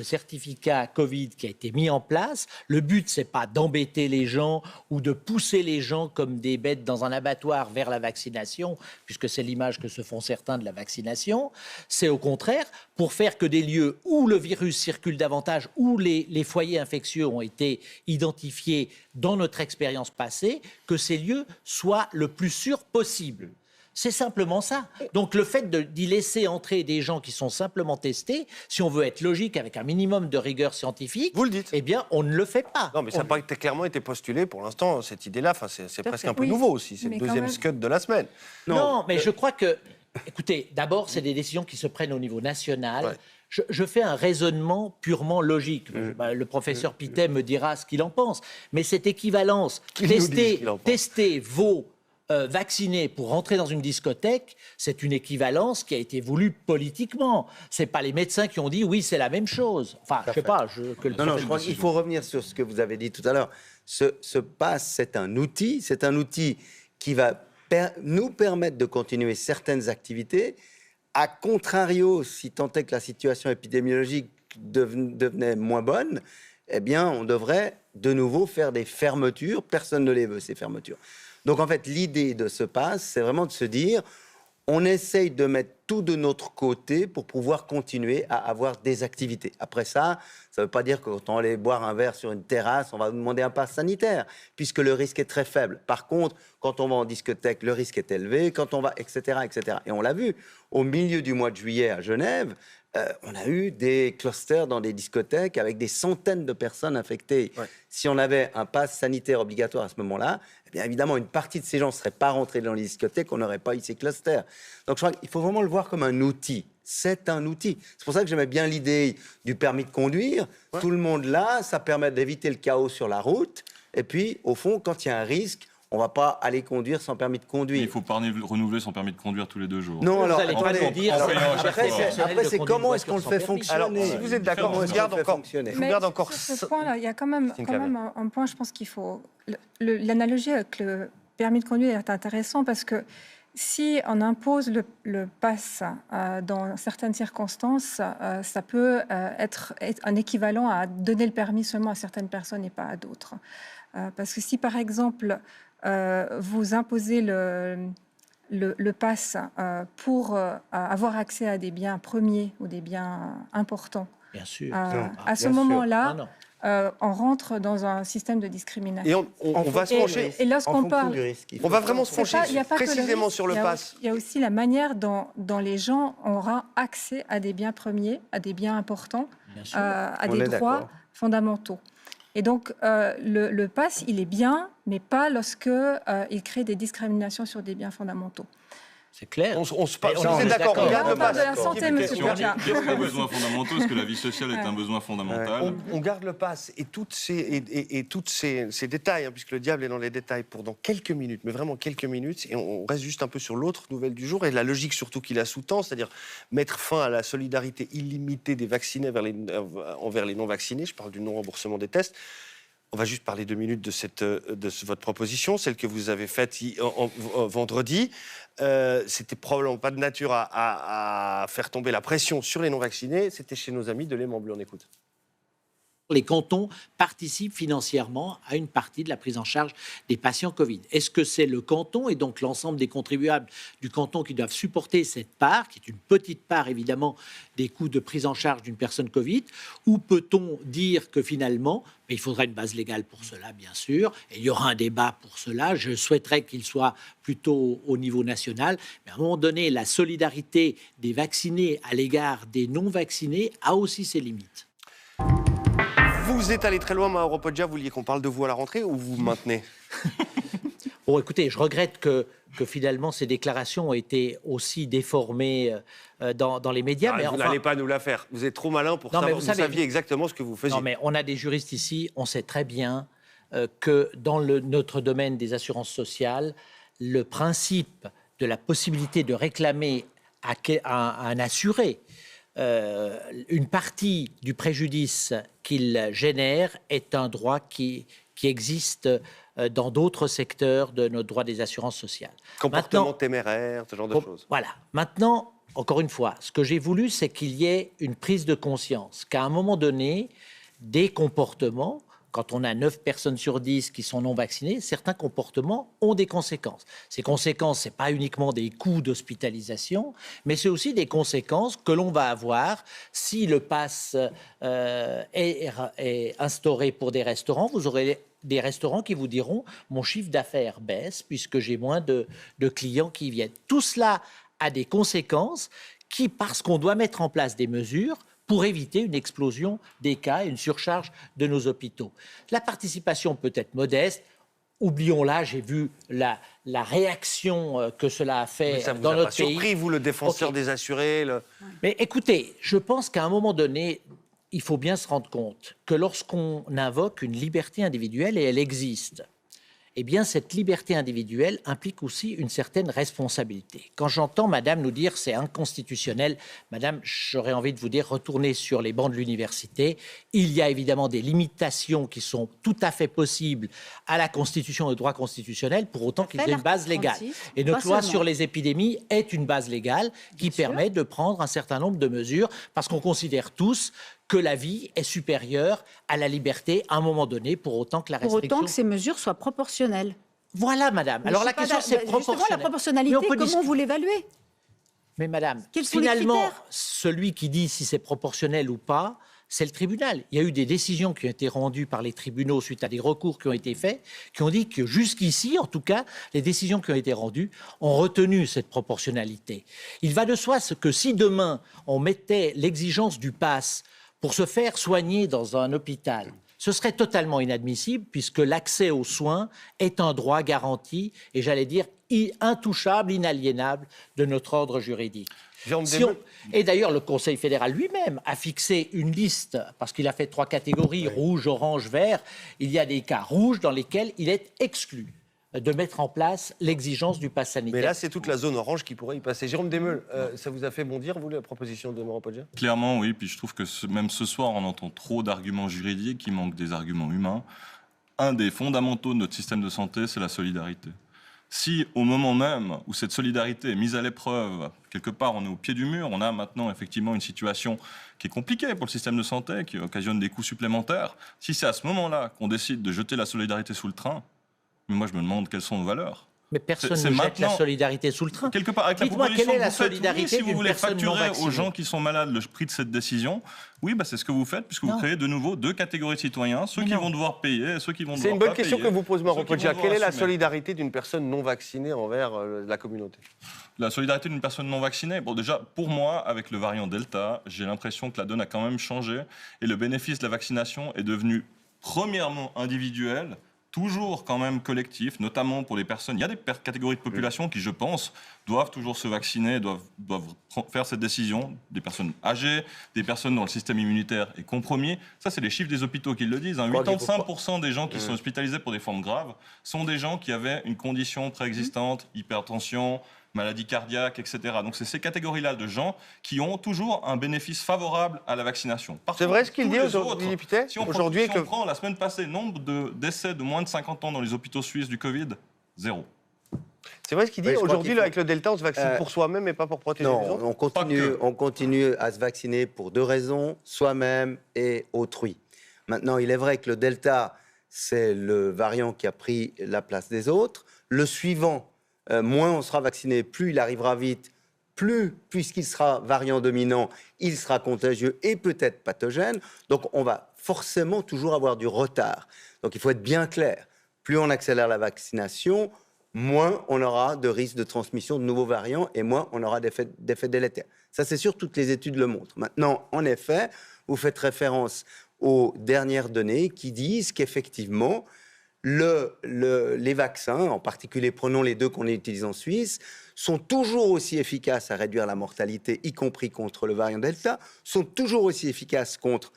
certificat Covid qui a été mis en place, le but, ce n'est pas d'embêter les gens ou de pousser les gens comme des bêtes dans un abattoir vers la vaccination, puisque c'est l'image que se font certains de la vaccination. C'est au contraire pour faire que des lieux où le virus circule davantage, où les foyers infectieux ont été identifiés dans notre expérience passée, que ces lieux soient le plus sûrs possible. C'est simplement ça. Donc le fait d'y laisser entrer des gens qui sont simplement testés, si on veut être logique avec un minimum de rigueur scientifique, vous le dites. Eh bien, on ne le fait pas. Non, mais ça n'a pas clairement été postulé pour l'instant, cette idée-là. Enfin, c'est presque un peu Oui, nouveau aussi. C'est le mais quand deuxième même- scud de la semaine. Non, mais je crois que... Écoutez, d'abord, c'est des décisions qui se prennent au niveau national. Ouais. Je fais un raisonnement purement logique. Le professeur Pittet me dira ce qu'il en pense. Mais cette équivalence, Qu'il nous dise ce qu'il en pense. tester vaut vacciner pour rentrer dans une discothèque, c'est une équivalence qui a été voulue politiquement. C'est pas les médecins qui ont dit oui, c'est la même chose. Enfin, je sais pas. Que le Non, je crois qu'il faut revenir sur ce que vous avez dit tout à l'heure. Ce pass, c'est un outil qui va nous permettre de continuer certaines activités. A contrario, si tant est que la situation épidémiologique devenait moins bonne, eh bien, on devrait de nouveau faire des fermetures. Personne ne les veut, ces fermetures. Donc, en fait, l'idée de ce pass, c'est vraiment de se dire, on essaye de mettre tout de notre côté pour pouvoir continuer à avoir des activités. Après ça ne veut pas dire que quand on va aller boire un verre sur une terrasse, on va nous demander un pass sanitaire, puisque le risque est très faible. Par contre, quand on va en discothèque, le risque est élevé, quand on va, etc., etc. Et on l'a vu, au milieu du mois de juillet à Genève, on a eu des clusters dans des discothèques avec des centaines de personnes infectées. Ouais. Si on avait un pass sanitaire obligatoire à ce moment-là, eh bien évidemment, une partie de ces gens ne seraient pas rentrés dans les discothèques, on n'aurait pas eu ces clusters. Donc je crois qu'il faut vraiment le voir comme un outil. C'est un outil. C'est pour ça que j'aimais bien l'idée du permis de conduire. Ouais. Tout le monde là, ça permet d'éviter le chaos sur la route. Et puis, au fond, quand il y a un risque, on ne va pas aller conduire sans permis de Mais conduire. il ne faut pas renouveler son permis de conduire tous les 2 jours. Non, alors, allez pas attendez. nous dire, Alors, c'est un après, chaque fois. après, c'est comment est-ce qu'on le fait Sans permis. fonctionner Alors, si vous êtes d'accord, Comment je est-ce vous garde qu'on le fait encore. fonctionner Je vous garde encore. Sur ce point-là, il y a quand même, Christine Clavier. un point, je pense qu'il faut... L'analogie avec le permis de conduire est intéressant parce que si on impose le pass dans certaines circonstances, ça peut être un équivalent à donner le permis seulement à certaines personnes et pas à d'autres. Parce que si, par exemple, vous imposez le pass pour avoir accès à des biens premiers ou des biens importants, Bien sûr. à ce bien sûr. moment-là, Non. on rentre dans un système de discrimination. Et on va se pencher. Et En lorsqu'on fonction parle... du risque. Il On faut va vraiment se C'est pencher pas- il y a pas que le précisément risque, sur le il y a pass. aussi- Il y a aussi la manière dont les gens auront accès à des biens premiers, à des biens importants, Bien sûr. à On des est droits d'accord. fondamentaux. Et donc, le pass, il est bien, mais pas lorsque il crée des discriminations sur des biens fondamentaux. C'est clair. On se parle, Mais si on vous est êtes d'accord, d'accord. on garde On le parle pass. de la santé, monsieur Poggia. Qu'est-ce que les besoins fondamentaux? Est-ce que la vie sociale est un besoin fondamental? On garde le pass et tous ces détails, puisque le diable est dans les détails, pour dans quelques minutes, mais vraiment quelques minutes, et on reste juste un peu sur l'autre nouvelle du jour, et la logique surtout qui la sous-tend, c'est-à-dire mettre fin à la solidarité illimitée des vaccinés envers les non-vaccinés, je parle du non-remboursement des tests. On va juste parler 2 minutes de votre proposition, celle que vous avez faite vendredi. C'était probablement pas de nature à faire tomber la pression sur les non-vaccinés. C'était chez nos amis de l'Aimant Bleu. On écoute. Les cantons participent financièrement à une partie de la prise en charge des patients Covid. Est-ce que c'est le canton et donc l'ensemble des contribuables du canton qui doivent supporter cette part, qui est une petite part évidemment des coûts de prise en charge d'une personne Covid, ou peut-on dire que finalement, mais il faudra une base légale pour cela bien sûr, et il y aura un débat pour cela, je souhaiterais qu'il soit plutôt au niveau national, mais à un moment donné, la solidarité des vaccinés à l'égard des non-vaccinés a aussi ses limites. Vous êtes allé très loin, Mauro Poggia. Vous vouliez qu'on parle de vous à la rentrée ou vous maintenez? Bon, écoutez, je regrette que finalement ces déclarations ont été aussi déformées dans les médias. Vous n'allez pas nous la faire. Vous êtes trop malin pour savoir. Vous saviez exactement ce que vous faisiez. Non, mais on a des juristes ici. On sait très bien que dans notre domaine des assurances sociales, le principe de la possibilité de réclamer à un assuré une partie du préjudice qu'il génère est un droit qui existe dans d'autres secteurs de notre droit des assurances sociales. Comportement téméraire, ce genre de choses. Voilà. Maintenant, encore une fois, ce que j'ai voulu, c'est qu'il y ait une prise de conscience, qu'à un moment donné, des comportements, quand on a 9 personnes sur 10 qui sont non vaccinées, certains comportements ont des conséquences. Ces conséquences, ce n'est pas uniquement des coûts d'hospitalisation, mais c'est aussi des conséquences que l'on va avoir si le pass est instauré pour des restaurants. Vous aurez des restaurants qui vous diront « mon chiffre d'affaires baisse puisque j'ai moins de clients qui viennent ». Tout cela a des conséquences qui, parce qu'on doit mettre en place des mesures, pour éviter une explosion des cas et une surcharge de nos hôpitaux. La participation peut être modeste. Oublions-la, j'ai vu la réaction que cela a fait dans notre pays. Surpris, vous, le défenseur des assurés Mais écoutez, je pense qu'à un moment donné, il faut bien se rendre compte que lorsqu'on invoque une liberté individuelle, et elle existe, eh bien, cette liberté individuelle implique aussi une certaine responsabilité. Quand j'entends Madame nous dire c'est inconstitutionnel, Madame, j'aurais envie de vous dire retournez sur les bancs de l'université. Il y a évidemment des limitations qui sont tout à fait possibles à la Constitution et au droit constitutionnel, pour autant qu'il y ait une base légale. Et notre loi sur les épidémies est une base légale qui permet de prendre un certain nombre de mesures, parce qu'on considère tous que la vie est supérieure à la liberté à un moment donné, pour autant que la restriction... Pour autant que ces mesures soient proportionnelles. Voilà, madame. Mais alors la question, c'est proportionnel. Justement, la proportionnalité, comment vous l'évaluez? Mais madame, quels sont les finalement, critères? celui qui dit si c'est proportionnel ou pas, c'est le tribunal. Il y a eu des décisions qui ont été rendues par les tribunaux suite à des recours qui ont été faits, qui ont dit que jusqu'ici, en tout cas, les décisions qui ont été rendues ont retenu cette proportionnalité. Il va de soi que si demain, on mettait l'exigence du pass pour se faire soigner dans un hôpital, ce serait totalement inadmissible puisque l'accès aux soins est un droit garanti et j'allais dire intouchable, inaliénable de notre ordre juridique. Et d'ailleurs, le Conseil fédéral lui-même a fixé une liste, parce qu'il a fait 3 catégories, rouge, orange, vert. Il y a des cas rouges dans lesquels il est exclu de mettre en place l'exigence du pass sanitaire. Mais là, c'est toute la zone orange qui pourrait y passer. Jérôme Desmeules, ça vous a fait bondir, vous, la proposition de Mauro Poggia? Clairement, oui. Puis je trouve que même ce soir, on entend trop d'arguments juridiques, il manque des arguments humains. Un des fondamentaux de notre système de santé, c'est la solidarité. Si au moment même où cette solidarité est mise à l'épreuve, quelque part on est au pied du mur, on a maintenant effectivement une situation qui est compliquée pour le système de santé, qui occasionne des coûts supplémentaires, si c'est à ce moment-là qu'on décide de jeter la solidarité sous le train, moi je me demande quelles sont nos valeurs. Mais personne ne jette la solidarité sous le train. Quelque part, avec la Dites-moi, proposition quelle est la que vous faites, solidarité si vous voulez d'une personne non facturer vaccinée? aux gens qui sont malades le prix de cette décision, oui, c'est ce que vous faites, puisque vous créez de nouveau 2 catégories de citoyens, ceux qui vont devoir payer et ceux qui vont devoir pas payer. C'est une bonne question que vous posez, Mauro Poggia. Quelle est la solidarité d'une personne non vaccinée envers la communauté? La solidarité d'une personne non vaccinée, bon déjà, pour moi, avec le variant Delta, j'ai l'impression que la donne a quand même changé et le bénéfice de la vaccination est devenu premièrement individuel toujours quand même collectif, notamment pour les personnes. Il y a des catégories de population qui, je pense, doivent toujours se vacciner, doivent faire cette décision. Des personnes âgées, des personnes dont le système immunitaire est compromis. Ça, c'est les chiffres des hôpitaux qui le disent. 85% des gens qui sont hospitalisés pour des formes graves sont des gens qui avaient une condition préexistante, hypertension, maladie cardiaque, etc. Donc c'est ces catégories-là de gens qui ont toujours un bénéfice favorable à la vaccination. C'est vrai ce qu'il dit aujourd'hui, député ? Si on prend la semaine passée, nombre de décès de moins de 50 ans dans les hôpitaux suisses du Covid, 0. C'est vrai ce qu'il dit. Aujourd'hui, avec le Delta, on se vaccine pour soi-même et pas pour protéger les autres. On continue à se vacciner pour 2 raisons, soi-même et autrui. Maintenant, il est vrai que le Delta, c'est le variant qui a pris la place des autres. Le suivant, moins on sera vacciné, plus il arrivera vite, plus, puisqu'il sera variant dominant, il sera contagieux et peut-être pathogène. Donc on va forcément toujours avoir du retard. Donc il faut être bien clair. Plus on accélère la vaccination, moins on aura de risque de transmission de nouveaux variants et moins on aura d'effets délétères. Ça, c'est sûr, toutes les études le montrent. Maintenant, en effet, vous faites référence aux dernières données qui disent qu'effectivement, les vaccins, en particulier prenons les 2 qu'on utilise en Suisse, sont toujours aussi efficaces à réduire la mortalité, y compris contre le variant Delta, sont toujours aussi efficaces contre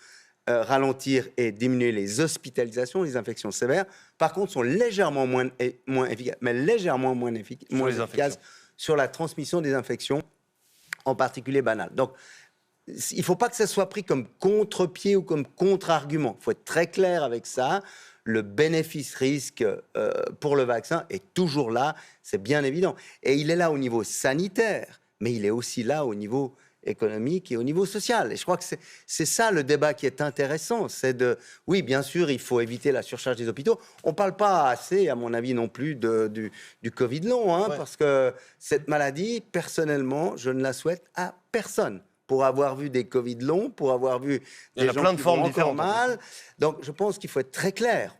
ralentir et diminuer les hospitalisations, les infections sévères. Par contre, sont légèrement moins efficaces, mais légèrement moins efficaces sur la transmission des infections, en particulier banales. Donc, il ne faut pas que ça soit pris comme contre-pied ou comme contre-argument. Il faut être très clair avec ça. Le bénéfice-risque pour le vaccin est toujours là, c'est bien évident. Et il est là au niveau sanitaire, mais il est aussi là au niveau économique et au niveau social. Et je crois que c'est ça le débat qui est intéressant. Oui, bien sûr, il faut éviter la surcharge des hôpitaux. On ne parle pas assez, à mon avis, non plus du Covid long, parce que cette maladie, personnellement, je ne la souhaite à personne. Pour avoir vu des Covid longs, pour avoir vu des gens qui vont encore mal. Donc, je pense qu'il faut être très clair.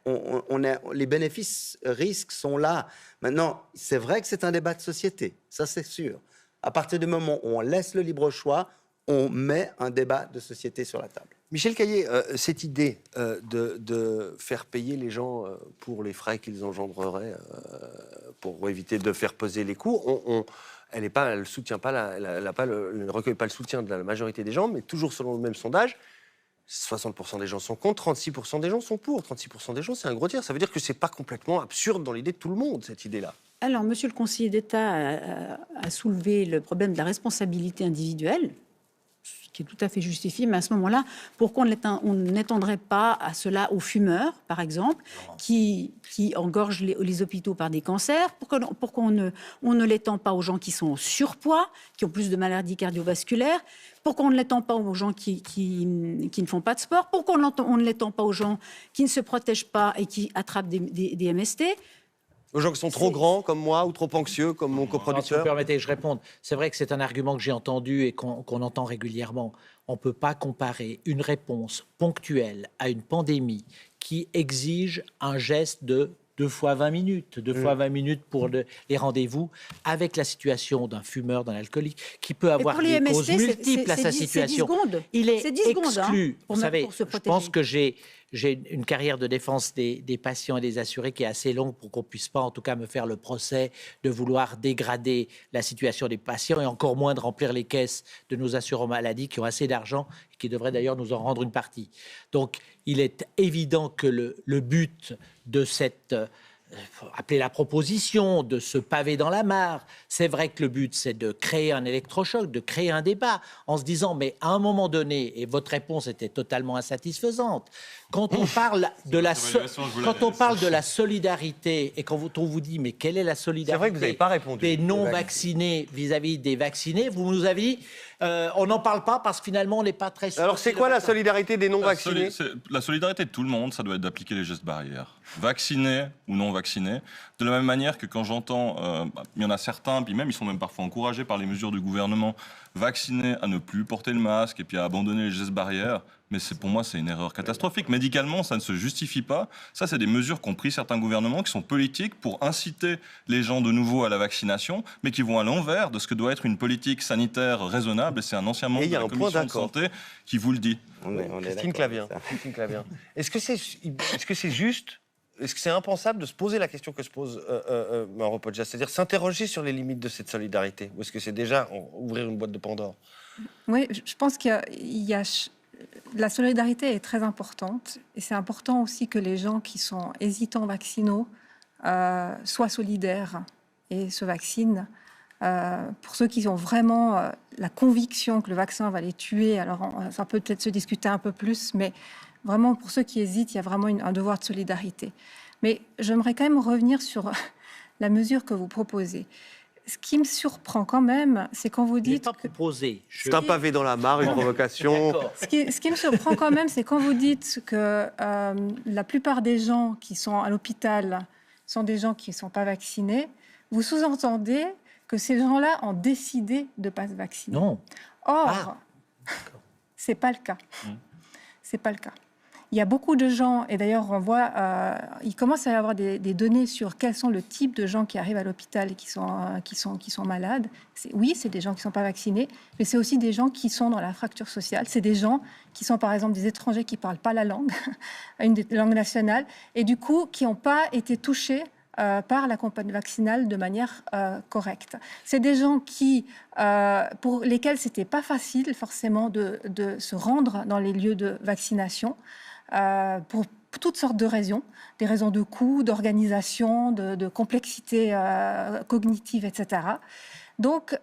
Les bénéfices-risques sont là. Maintenant, c'est vrai que c'est un débat de société. Ça, c'est sûr. À partir du moment où on laisse le libre choix, on met un débat de société sur la table. Michel Caillé, cette idée de faire payer les gens pour les frais qu'ils engendreraient pour éviter de faire peser les coûts, elle ne soutient pas ne recueille pas le soutien de la majorité des gens, mais toujours selon le même sondage, 60% des gens sont contre, 36% des gens sont pour. 36% des gens, c'est un gros tiers. Ça veut dire que c'est pas complètement absurde dans l'idée de tout le monde, cette idée-là. Alors, monsieur le conseiller d'État a soulevé le problème de la responsabilité individuelle, ce qui est tout à fait justifié, mais à ce moment-là, pourquoi on n'étendrait pas à cela aux fumeurs, par exemple, qui engorgent les hôpitaux par des cancers? Pourquoi on ne l'étend pas aux gens qui sont en surpoids, qui ont plus de maladies cardiovasculaires? Pourquoi on ne l'étend pas aux gens qui ne font pas de sport? Pourquoi on ne l'étend pas aux gens qui ne se protègent pas et qui attrapent des MST? Aux gens qui sont trop grands comme moi ou trop anxieux comme mon coproducteur. Si vous permettez que je réponde, c'est vrai que c'est un argument que j'ai entendu et qu'on entend régulièrement. On ne peut pas comparer une réponse ponctuelle à une pandémie qui exige un geste de 2 fois 20 minutes, 2 fois 20 minutes pour les rendez-vous, avec la situation d'un fumeur, d'un alcoolique, qui peut avoir des causes multiples à sa situation. Il est exclu. Vous savez, je pense que j'ai une carrière de défense des patients et des assurés qui est assez longue pour qu'on ne puisse pas, en tout cas, me faire le procès de vouloir dégrader la situation des patients et encore moins de remplir les caisses de nos assureurs maladie qui ont assez d'argent et qui devraient d'ailleurs nous en rendre une partie. Donc, il est évident que le but de cette, appelez la proposition, de ce pavé dans la mare, c'est vrai que le but, c'est de créer un électrochoc, de créer un débat, en se disant, mais à un moment donné, et votre réponse était totalement insatisfaisante, quand on parle de la solidarité, et quand on vous dit, mais quelle est la solidarité c'est vrai que vous n'avez pas répondu. Des non-vaccinés vis-à-vis des vaccinés, vous nous avez dit, on n'en parle pas parce que finalement, on n'est pas très sûr. Alors, c'est quoi la solidarité des non-vaccinés? La solidarité de tout le monde, ça doit être d'appliquer les gestes barrières. Vaccinés ou non vaccinés. De la même manière que quand j'entends, il y en a certains, puis même ils sont même parfois encouragés par les mesures du gouvernement, vaccinés à ne plus porter le masque et puis à abandonner les gestes barrières. Mais pour moi, c'est une erreur catastrophique. Médicalement, ça ne se justifie pas. Ça, c'est des mesures qu'ont pris certains gouvernements qui sont politiques pour inciter les gens de nouveau à la vaccination, mais qui vont à l'envers de ce que doit être une politique sanitaire raisonnable. Et c'est un ancien membre de la Commission de santé qui vous le dit. Christine Clavien. Est-ce que c'est juste est-ce que c'est impensable de se poser la question que se pose Mauro Poggia, c'est-à-dire s'interroger sur les limites de cette solidarité? Ou est-ce que c'est déjà ouvrir une boîte de Pandore? Oui, je pense qu'il y a la solidarité est très importante et c'est important aussi que les gens qui sont hésitants vaccinaux soient solidaires et se vaccinent. Pour ceux qui ont vraiment la conviction que le vaccin va les tuer, alors ça peut peut-être se discuter un peu plus, mais vraiment pour ceux qui hésitent, il y a vraiment un devoir de solidarité. Mais j'aimerais quand même revenir sur la mesure que vous proposez. Ce qui me surprend quand même, c'est quand vous dites... C'est un pavé dans la mare, une provocation. Ce qui me surprend quand même, c'est quand vous dites que la plupart des gens qui sont à l'hôpital sont des gens qui ne sont pas vaccinés. Vous sous-entendez que ces gens-là ont décidé de ne pas se vacciner. Non. Or, ce n'est pas le cas. C'est pas le cas. Il y a beaucoup de gens, et d'ailleurs on voit, il commence à y avoir des données sur quels sont le type de gens qui arrivent à l'hôpital et qui sont malades. Oui, c'est des gens qui ne sont pas vaccinés, mais c'est aussi des gens qui sont dans la fracture sociale. C'est des gens qui sont par exemple des étrangers qui ne parlent pas la langue, une des langues nationales, et du coup qui n'ont pas été touchés par la campagne vaccinale de manière correcte. C'est des gens pour lesquels ce n'était pas facile forcément de se rendre dans les lieux de vaccination pour toutes sortes de raisons, des raisons de coût, d'organisation, de complexité cognitive, etc. Donc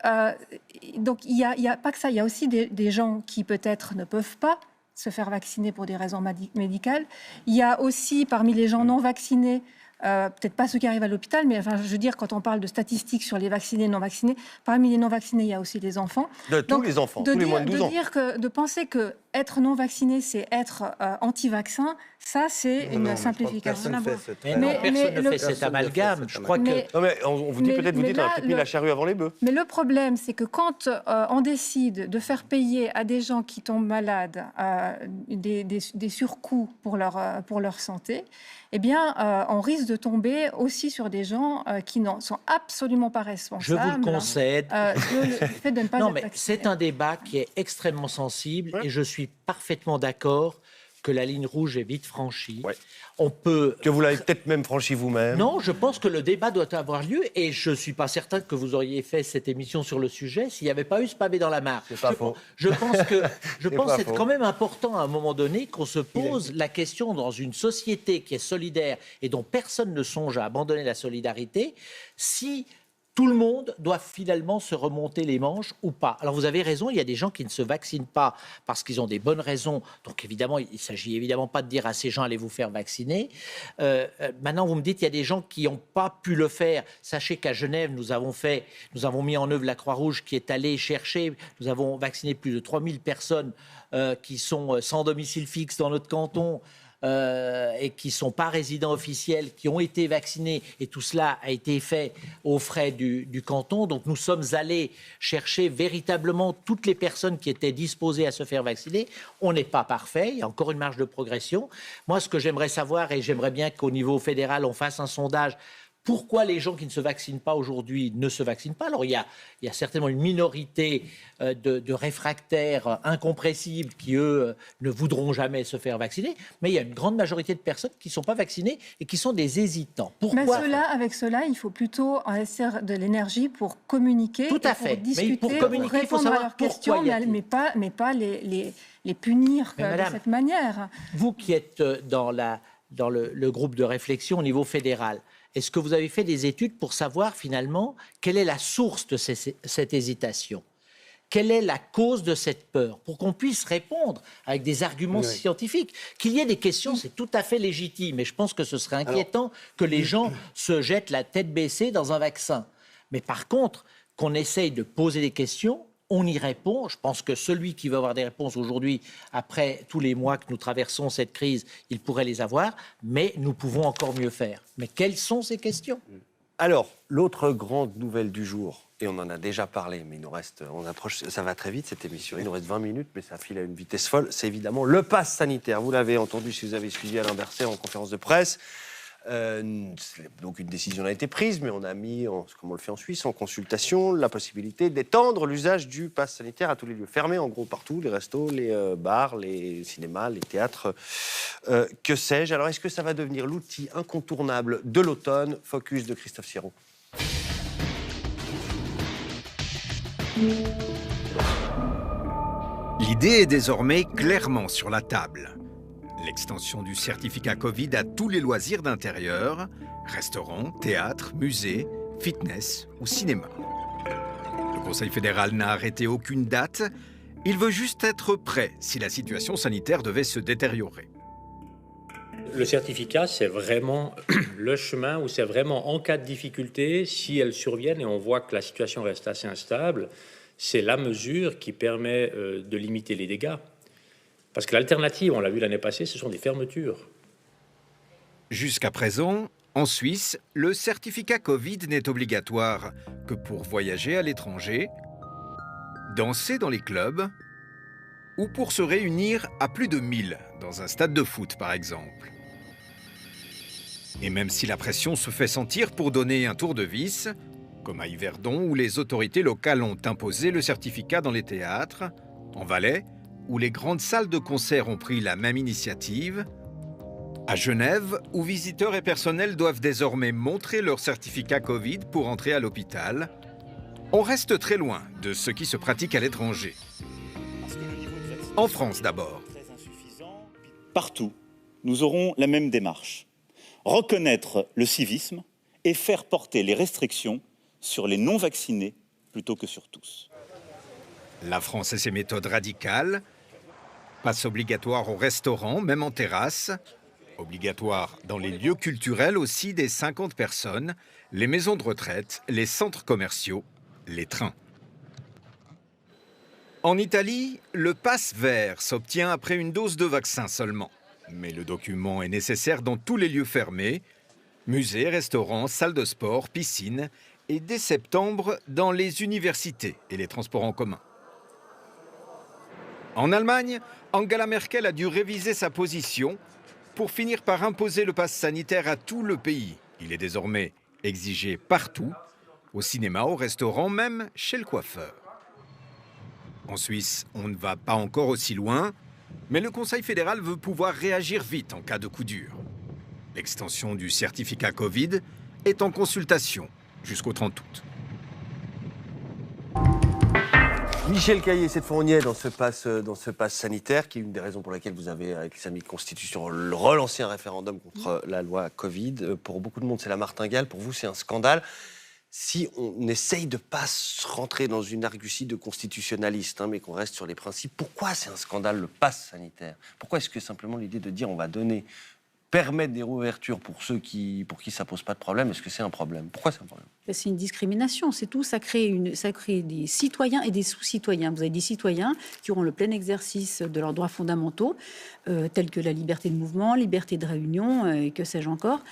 il y a pas que ça, il y a aussi des gens qui peut-être ne peuvent pas se faire vacciner pour des raisons médicales. Il y a aussi parmi les gens non vaccinés, peut-être pas ceux qui arrivent à l'hôpital, mais enfin, je veux dire, quand on parle de statistiques sur les vaccinés et non vaccinés, parmi les non vaccinés, il y a aussi les enfants. Tous les enfants, tous les moins de 12 ans. De penser que être non vacciné, c'est être anti-vaccin, ça, c'est une simplification. Personne ne fait cet amalgame. Je crois que... Non, mais on vous dit peut-être, vous dites, on a peut-être mis la charrue avant les bœufs. Mais le problème, c'est que quand on décide de faire payer à des gens qui tombent malades des surcoûts pour leur santé, eh bien, on risque de tomber aussi sur des gens qui n'en sont absolument pas responsables. Je vous le concède. Le fait de ne pas non, être mais vacciné. c'est un débat qui est extrêmement sensible et je suis parfaitement d'accord que la ligne rouge est vite franchie. On peut... Que vous l'avez peut-être même franchi vous-même. Non, je pense que le débat doit avoir lieu et je ne suis pas certain que vous auriez fait cette émission sur le sujet s'il n'y avait pas eu ce pavé dans la mare. C'est pas faux. Je pense que c'est faux. quand même important à un moment donné qu'on se pose la question dans une société qui est solidaire et dont personne ne songe à abandonner la solidarité, si tout le monde doit finalement se remonter les manches ou pas. Alors vous avez raison, il y a des gens qui ne se vaccinent pas parce qu'ils ont des bonnes raisons. Donc évidemment, il ne s'agit évidemment pas de dire à ces gens allez vous faire vacciner. Maintenant, vous me dites il y a des gens qui n'ont pas pu le faire. Sachez qu'à Genève, nous avons mis en œuvre la Croix-Rouge qui est allée chercher, nous avons vacciné plus de 3000 personnes qui sont sans domicile fixe dans notre canton. Et qui ne sont pas résidents officiels, qui ont été vaccinés, et tout cela a été fait aux frais du canton. Donc nous sommes allés chercher véritablement toutes les personnes qui étaient disposées à se faire vacciner. On n'est pas parfait, il y a encore une marge de progression. Moi, ce que j'aimerais savoir, et j'aimerais bien qu'au niveau fédéral, on fasse un sondage, pourquoi les gens qui ne se vaccinent pas aujourd'hui ne se vaccinent pas? Alors, il y a certainement une minorité de réfractaires incompressibles qui, eux, ne voudront jamais se faire vacciner, mais il y a une grande majorité de personnes qui ne sont pas vaccinées et qui sont des hésitants. Pourquoi? Avec cela, il faut plutôt investir de l'énergie pour communiquer, tout à fait. Pour discuter, mais pour communiquer, pour répondre il faut à savoir leurs questions, mais pas les punir de cette manière. Vous qui êtes dans le groupe de réflexion au niveau fédéral, est-ce que vous avez fait des études pour savoir finalement quelle est la source de cette hésitation? Quelle est la cause de cette peur? Pour qu'on puisse répondre avec des arguments scientifiques. Qu'il y ait des questions, c'est tout à fait légitime. Et je pense que ce serait inquiétant que les gens se jettent la tête baissée dans un vaccin. Mais par contre, qu'on essaye de poser des questions, on y répond. Je pense que celui qui veut avoir des réponses aujourd'hui, après tous les mois que nous traversons cette crise, il pourrait les avoir, mais nous pouvons encore mieux faire. Mais quelles sont ces questions? Alors, l'autre grande nouvelle du jour, et on en a déjà parlé, mais il nous reste, on approche, ça va très vite cette émission, il nous reste 20 minutes, mais ça file à une vitesse folle, c'est évidemment le pass sanitaire. Vous l'avez entendu si vous avez suivi Alain Berset en conférence de presse. Donc une décision a été prise, mais on a mis, comme on le fait en Suisse, en consultation, la possibilité d'étendre l'usage du pass sanitaire à tous les lieux fermés, en gros partout, les restos, les bars, les cinémas, les théâtres, que sais-je. Alors est-ce que ça va devenir l'outil incontournable de l'automne? Focus de Christophe Sirot. L'idée est désormais clairement sur la table. L'extension du certificat Covid à tous les loisirs d'intérieur, restaurants, théâtres, musées, fitness ou cinéma. Le Conseil fédéral n'a arrêté aucune date. Il veut juste être prêt si la situation sanitaire devait se détériorer. Le certificat, c'est vraiment le chemin où c'est vraiment en cas de difficulté, si elles surviennent et on voit que la situation reste assez instable, c'est la mesure qui permet de limiter les dégâts. Parce que l'alternative, on l'a vu l'année passée, ce sont des fermetures. Jusqu'à présent, en Suisse, le certificat Covid n'est obligatoire que pour voyager à l'étranger, danser dans les clubs ou pour se réunir à plus de 1000 dans un stade de foot, par exemple. Et même si la pression se fait sentir pour donner un tour de vis, comme à Yverdon où les autorités locales ont imposé le certificat dans les théâtres, en Valais, où les grandes salles de concert ont pris la même initiative, à Genève, où visiteurs et personnels doivent désormais montrer leur certificat Covid pour entrer à l'hôpital, on reste très loin de ce qui se pratique à l'étranger. En France d'abord. Partout, nous aurons la même démarche. Reconnaître le civisme et faire porter les restrictions sur les non-vaccinés plutôt que sur tous. La France et ses méthodes radicales. Passe obligatoire au restaurant, même en terrasse. Obligatoire dans les lieux culturels aussi des 50 personnes, les maisons de retraite, les centres commerciaux, les trains. En Italie, le pass vert s'obtient après une dose de vaccin seulement. Mais le document est nécessaire dans tous les lieux fermés, musées, restaurants, salles de sport, piscines, et dès septembre dans les universités et les transports en commun. En Allemagne, Angela Merkel a dû réviser sa position pour finir par imposer le pass sanitaire à tout le pays. Il est désormais exigé partout, au cinéma, au restaurant, même chez le coiffeur. En Suisse, on ne va pas encore aussi loin, mais le Conseil fédéral veut pouvoir réagir vite en cas de coup dur. L'extension du certificat Covid est en consultation jusqu'au 30 août. Michel Caillé, cette fois on y est dans ce pass sanitaire, qui est une des raisons pour laquelle vous avez, avec les amis de Constitution, relancé un référendum contre la loi Covid. Pour beaucoup de monde, c'est la martingale. Pour vous, c'est un scandale. Si on essaye de ne pas rentrer dans une argutie de constitutionnaliste, mais qu'on reste sur les principes, pourquoi c'est un scandale, le pass sanitaire? Pourquoi est-ce que simplement l'idée de dire on va permettre des réouvertures pour ceux pour qui ça pose pas de problème, est-ce que c'est un problème? Pourquoi c'est un problème? C'est une discrimination, c'est tout. Ça crée des citoyens et des sous-citoyens. Vous avez des citoyens qui auront le plein exercice de leurs droits fondamentaux, tels que la liberté de mouvement, liberté de réunion, et que sais-je encore.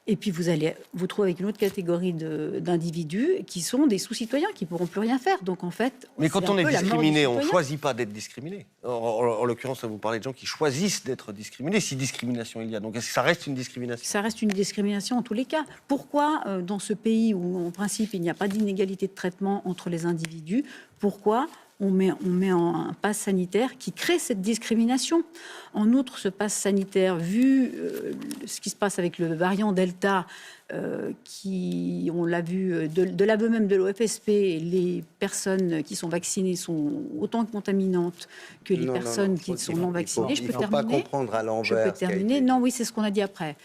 Et puis vous allez vous trouver avec une autre catégorie d'individus qui sont des sous-citoyens, qui ne pourront plus rien faire. Donc en fait, mais quand on est discriminé, on ne choisit pas d'être discriminé. En l'occurrence, vous parlez de gens qui choisissent d'être discriminés, si discrimination il y a. Donc est-ce que ça reste une discrimination? Ça reste une discrimination en tous les cas. Pourquoi, dans ce pays où, en principe, il n'y a pas d'inégalité de traitement entre les individus, pourquoi on met un pass sanitaire qui crée cette discrimination? En outre, ce pass sanitaire, vu ce qui se passe avec le variant Delta, qui, on l'a vu, de l'aveu même de l'OFSP, les personnes qui sont vaccinées sont autant contaminantes que les personnes qui sont non vaccinées. Je peux terminer. Pas comprendre à l'envers. Je peux terminer. Non, oui, c'est ce qu'on a dit après.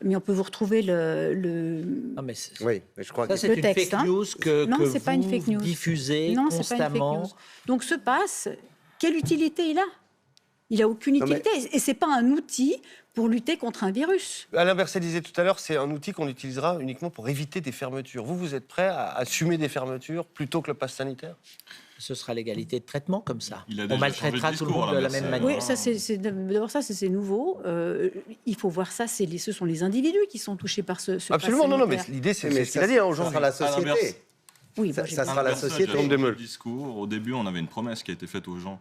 Mais on peut vous retrouver Non, mais oui, mais je crois ça, que c'est une texte, fake news que c'est pas une fake news. Diffusez non, constamment. C'est pas une fake news. Donc ce pass, quelle utilité il a? Il n'a aucune utilité. Et ce n'est pas un outil pour lutter contre un virus. Alain Berset disait tout à l'heure, c'est un outil qu'on utilisera uniquement pour éviter des fermetures. Vous êtes prêt à assumer des fermetures plutôt que le pass sanitaire? Ce sera l'égalité de traitement comme ça. On maltraitera tout le monde de la même manière. Oui, ça d'abord c'est nouveau. Il faut voir ça. Ce sont les individus qui sont touchés par ce absolument pass non, mais l'idée c'est ce qu'il a dit aujourd'hui. Ça sera la société. Oui, ça sera la société. Le discours. Au début, on avait une promesse qui a été faite aux gens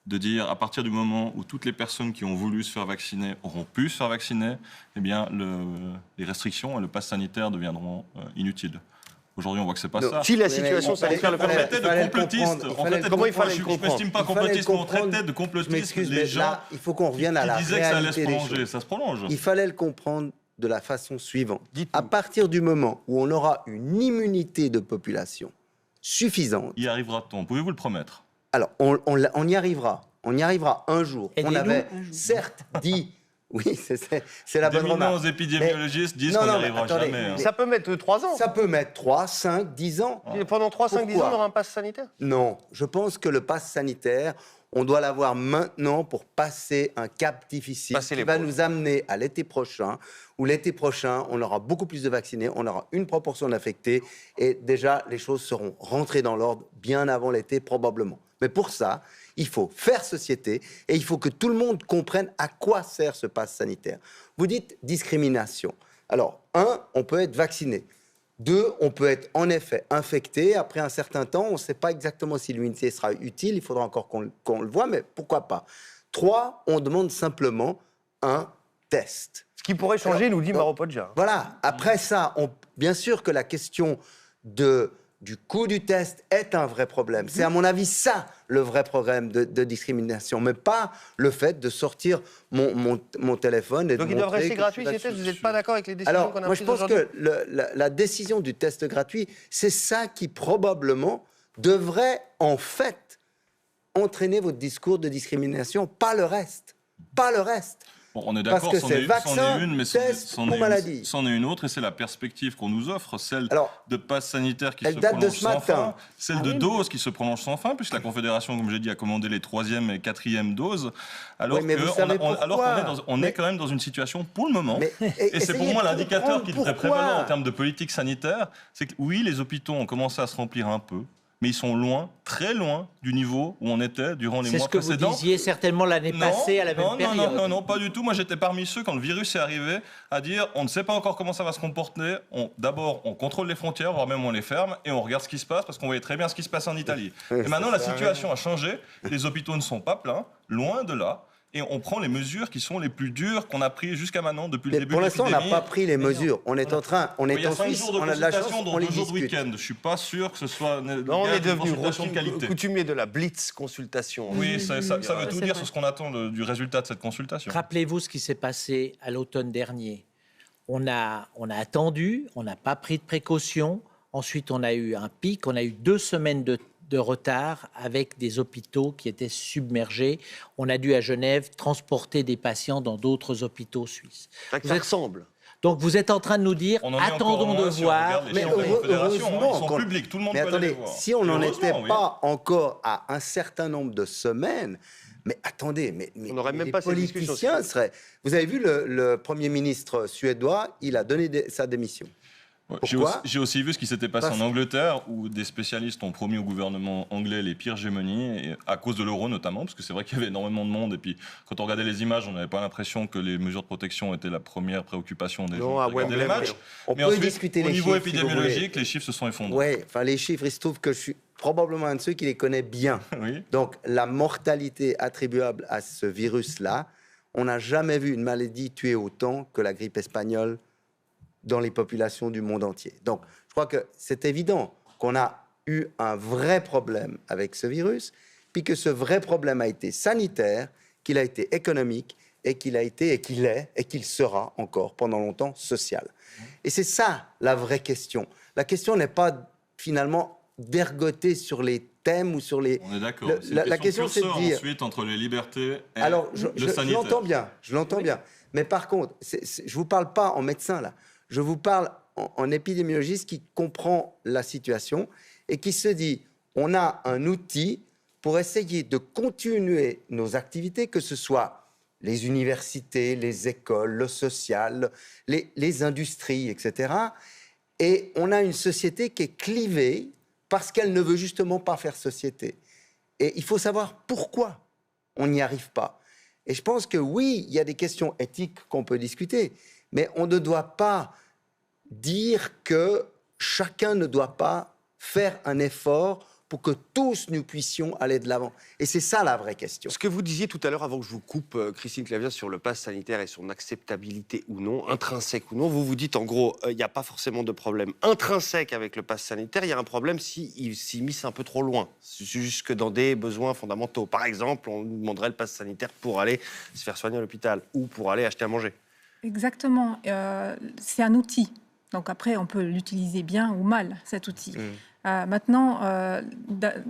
de dire à partir du moment où toutes les personnes qui ont voulu se faire vacciner auront pu se faire vacciner, eh bien les restrictions et le pass sanitaire deviendront inutiles. Aujourd'hui, on voit que c'est pas ça. Si la situation sanitaire le permet. On traitait de complotiste. Comment il fallait le comprendre? Je m'estime pas complotiste, mais on traitait de complotiste les gens là, il faut qu'on revienne à la qui disaient que ça allait se réalité des prolonger. choses. Ça se prolonge. Il fallait le comprendre de la façon suivante. À partir du moment où on aura une immunité de population suffisante... Y arrivera-t-on? Pouvez-vous le promettre? Alors, on y arrivera. On y arrivera un jour. On avait certes dit... Oui, c'est la bonne remarque. D'éminents épidémiologistes disent qu'on n'y arrivera jamais. Hein. Ça peut mettre 3 ans. Ça peut mettre 3, 5, 10 ans. Et pendant 3, 5, 10 ans, on aura un pass sanitaire? Non, je pense que le pass sanitaire, on doit l'avoir maintenant pour passer un cap difficile qui va nous amener à l'été prochain, où l'été prochain, on aura beaucoup plus de vaccinés, on aura une proportion d'infectés, et déjà, les choses seront rentrées dans l'ordre bien avant l'été, probablement. Mais pour ça, il faut faire société et il faut que tout le monde comprenne à quoi sert ce pass sanitaire. Vous dites discrimination. Alors, 1, on peut être vacciné. 2, on peut être en effet infecté. Après un certain temps, on ne sait pas exactement si l'immunité sera utile. Il faudra encore qu'on le voit, mais pourquoi pas. 3, on demande simplement un test. Ce qui pourrait changer, nous dit Maro Podja. Voilà. Après ça, bien sûr que la question du coût du test est un vrai problème. C'est à mon avis ça le vrai problème de discrimination, mais pas le fait de sortir mon téléphone et donc de ils doivent montrer rester que gratuits je suis ces tests? vacciné. Vous n'êtes pas d'accord avec les décisions qu'on a moi prises je pense aujourd'hui? que la décision du test gratuit, c'est ça qui probablement devrait en fait entraîner votre discours de discrimination, pas le reste. Pas le reste. Bon, on est d'accord, c'en est une, mais c'en est une autre, et c'est la perspective qu'on nous offre, celle de passe sanitaire qui se prolonge sans fin, celle de doses qui se prolonge sans fin, puisque la Confédération, comme j'ai dit, a commandé les 3e et 4e doses, alors qu'on est quand même dans une situation pour le moment, et c'est pour moi l'indicateur qui devrait prévaloir en termes de politique sanitaire, c'est que oui, les hôpitaux ont commencé à se remplir un peu, mais ils sont loin, très loin du niveau où on était durant les mois précédents. C'est ce que vous disiez certainement l'année passée à la même période. Non, pas du tout. Moi, j'étais parmi ceux, quand le virus est arrivé, à dire on ne sait pas encore comment ça va se comporter. D'abord, on contrôle les frontières, voire même on les ferme, et on regarde ce qui se passe, parce qu'on voyait très bien ce qui se passe en Italie. Et maintenant, la situation a changé. Les hôpitaux ne sont pas pleins, loin de là. Et on prend les mesures qui sont les plus dures qu'on a prises jusqu'à maintenant depuis le début de l'épidémie. Pour l'instant, on n'a pas pris les mesures. On est en train, on est en Suisse, on a de la chance, dont 2 jours de week-end. Je suis pas sûr que ce soit on est devenu de coutumier de la blitz consultation. Oui, ça veut tout dire sur ce qu'on attend du résultat de cette consultation. Rappelez-vous ce qui s'est passé à l'automne dernier. On a attendu, on n'a pas pris de précautions. Ensuite, on a eu un pic, on a eu 2 semaines de retard avec des hôpitaux qui étaient submergés. On a dû à Genève transporter des patients dans d'autres hôpitaux suisses. Ça ressemble. Donc vous êtes en train de nous dire, attendons de voir. Mais heureusement, ils sont publics, tout le monde mais peut aller attendez, les voir. si on n'en était pas encore à un certain nombre de semaines, mais attendez, mais on n'aurait même les pas cette politiciens seraient... Vous avez vu le Premier ministre suédois, il a donné sa démission. J'ai aussi vu ce qui s'était passé en Angleterre, où des spécialistes ont promis au gouvernement anglais les pires gémonies, à cause de l'euro notamment, parce que c'est vrai qu'il y avait énormément de monde, et puis quand on regardait les images, on n'avait pas l'impression que les mesures de protection étaient la première préoccupation des gens qui regardaient les matchs. On peut discuter les chiffres. Au niveau épidémiologique, les chiffres se sont effondrés. Oui, enfin les chiffres, il se trouve que je suis probablement un de ceux qui les connaît bien. Oui. Donc la mortalité attribuable à ce virus-là, on n'a jamais vu une maladie tuer autant que la grippe espagnole dans les populations du monde entier. Donc, je crois que c'est évident qu'on a eu un vrai problème avec ce virus, puis que ce vrai problème a été sanitaire, qu'il a été économique, et qu'il a été, et qu'il est, et qu'il sera encore pendant longtemps social. Et c'est ça la vraie question. La question n'est pas finalement d'ergoter sur les thèmes ou sur les... On est d'accord. La question, c'est de dire... ensuite entre les libertés et alors, le sanitaire. Je l'entends bien. Mais par contre, je ne vous parle pas en médecin, là. Je vous parle en épidémiologiste qui comprend la situation et qui se dit, on a un outil pour essayer de continuer nos activités, que ce soit les universités, les écoles, le social, les industries, etc. Et on a une société qui est clivée parce qu'elle ne veut justement pas faire société. Et il faut savoir pourquoi on n'y arrive pas. Et je pense que oui, il y a des questions éthiques qu'on peut discuter, mais on ne doit pas dire que chacun ne doit pas faire un effort pour que tous nous puissions aller de l'avant. Et c'est ça la vraie question. Ce que vous disiez tout à l'heure, avant que je vous coupe, Christine Clavien, sur le pass sanitaire et son acceptabilité ou non, intrinsèque ou non, vous vous dites en gros, il n'y a pas forcément de problème intrinsèque avec le pass sanitaire, il y a un problème s'il s'immisce un peu trop loin, jusque dans des besoins fondamentaux. Par exemple, on nous demanderait le pass sanitaire pour aller se faire soigner à l'hôpital ou pour aller acheter à manger. Exactement. C'est un outil. Donc après, on peut l'utiliser bien ou mal, cet outil. Maintenant,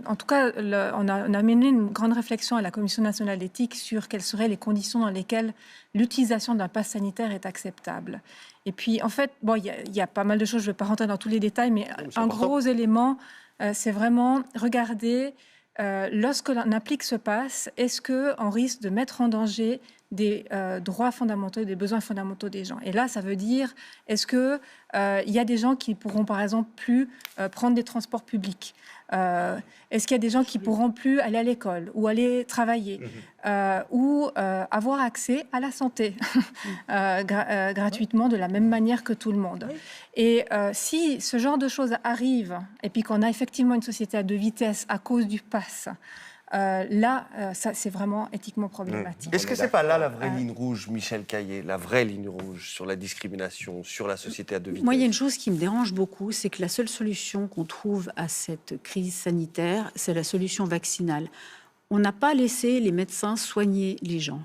en tout cas, on a mené une grande réflexion à la Commission nationale d'éthique sur quelles seraient les conditions dans lesquelles l'utilisation d'un pass sanitaire est acceptable. Et puis, en fait, bon, il y a pas mal de choses, je ne vais pas rentrer dans tous les détails, mais un gros élément, c'est vraiment regarder, lorsque l'on applique ce pass, est-ce qu'on risque de mettre en danger des droits fondamentaux, des besoins fondamentaux des gens. Et là, ça veut dire, est-ce qu'il y a des gens qui pourront, par exemple, plus prendre des transports publics? Est-ce qu'il y a des gens qui pourront plus aller à l'école ou aller travailler ou avoir accès à la santé gratuitement de la même manière que tout le monde? Et si ce genre de choses arrive et puis qu'on a effectivement une société à deux vitesses à cause du pass, là, ça, c'est vraiment éthiquement problématique. Est-ce que c'est pas là la vraie ligne rouge, Michel Caillé, la vraie ligne rouge sur la discrimination, sur la société à deux vitesses? Moi, il y a une chose qui me dérange beaucoup, c'est que la seule solution qu'on trouve à cette crise sanitaire, c'est la solution vaccinale. On n'a pas laissé les médecins soigner les gens.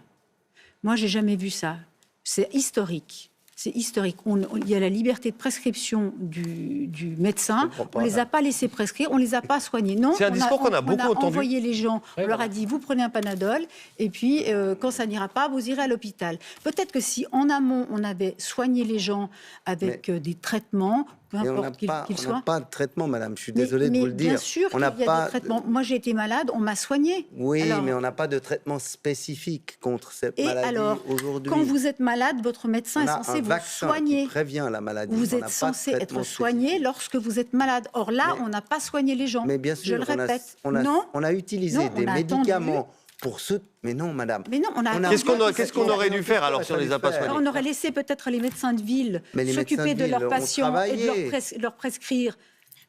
Moi, j'ai jamais vu ça. C'est historique. C'est historique. Il y a la liberté de prescription du médecin. On ne les a pas laissés prescrire, on ne les a pas soignés. Non, c'est un discours qu'on a beaucoup entendu. On a envoyé les gens, on leur a dit, vous prenez un Panadol, et puis quand ça n'ira pas, vous irez à l'hôpital. Peut-être que si en amont, on avait soigné les gens avec des traitements, peu importe qu'ils soient. On n'a pas de traitement, madame, je suis désolé de vous le dire. Bien sûr qu'il y a des traitements. Moi, j'ai été malade, on m'a soigné. Oui, alors, mais on n'a pas de traitement spécifique contre cette maladie aujourd'hui. Quand vous êtes malade, votre médecin est censé vous soigner. Qui prévient la maladie. Vous êtes censé être soigné lorsque vous êtes malade. Or là, on n'a pas soigné les gens. Mais bien sûr, je le répète. On a utilisé des médicaments pour ceux... Mais non, madame. Mais non, Qu'est-ce qu'on aurait dû faire alors si on ne les a pas soignés? On aurait laissé peut-être les médecins de ville s'occuper de leurs patients et de leur prescrire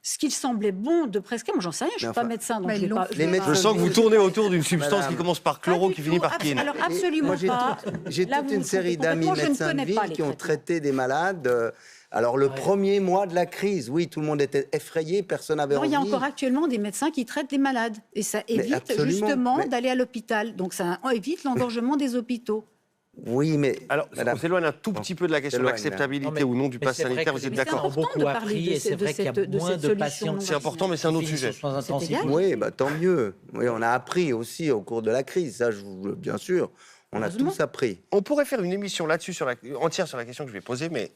ce qu'il semblait bon de prescrire. Moi, j'en sais rien, je ne suis pas médecin. Donc je sens que vous tournez autour d'une substance qui commence par chloro, qui finit par kin. Alors, absolument pas. J'ai toute une série d'amis médecins de ville qui ont traité des malades... Alors, le premier mois de la crise, oui, tout le monde était effrayé, personne n'avait envie. Il y a encore actuellement des médecins qui traitent des malades. Et ça évite justement d'aller à l'hôpital. Donc, ça évite l'engorgement des hôpitaux. Oui, mais... Alors, on s'éloigne un tout petit peu de la question de l'acceptabilité ou non du pass sanitaire, vous êtes d'accord? C'est beaucoup appris et c'est vrai qu'il y a moins de patients. C'est important, mais c'est un autre sujet. Oui, tant mieux. Oui, on a appris aussi au cours de la crise, ça, bien sûr. On a tous appris. On pourrait faire une émission là-dessus, entière sur la question que je vais poser, mais...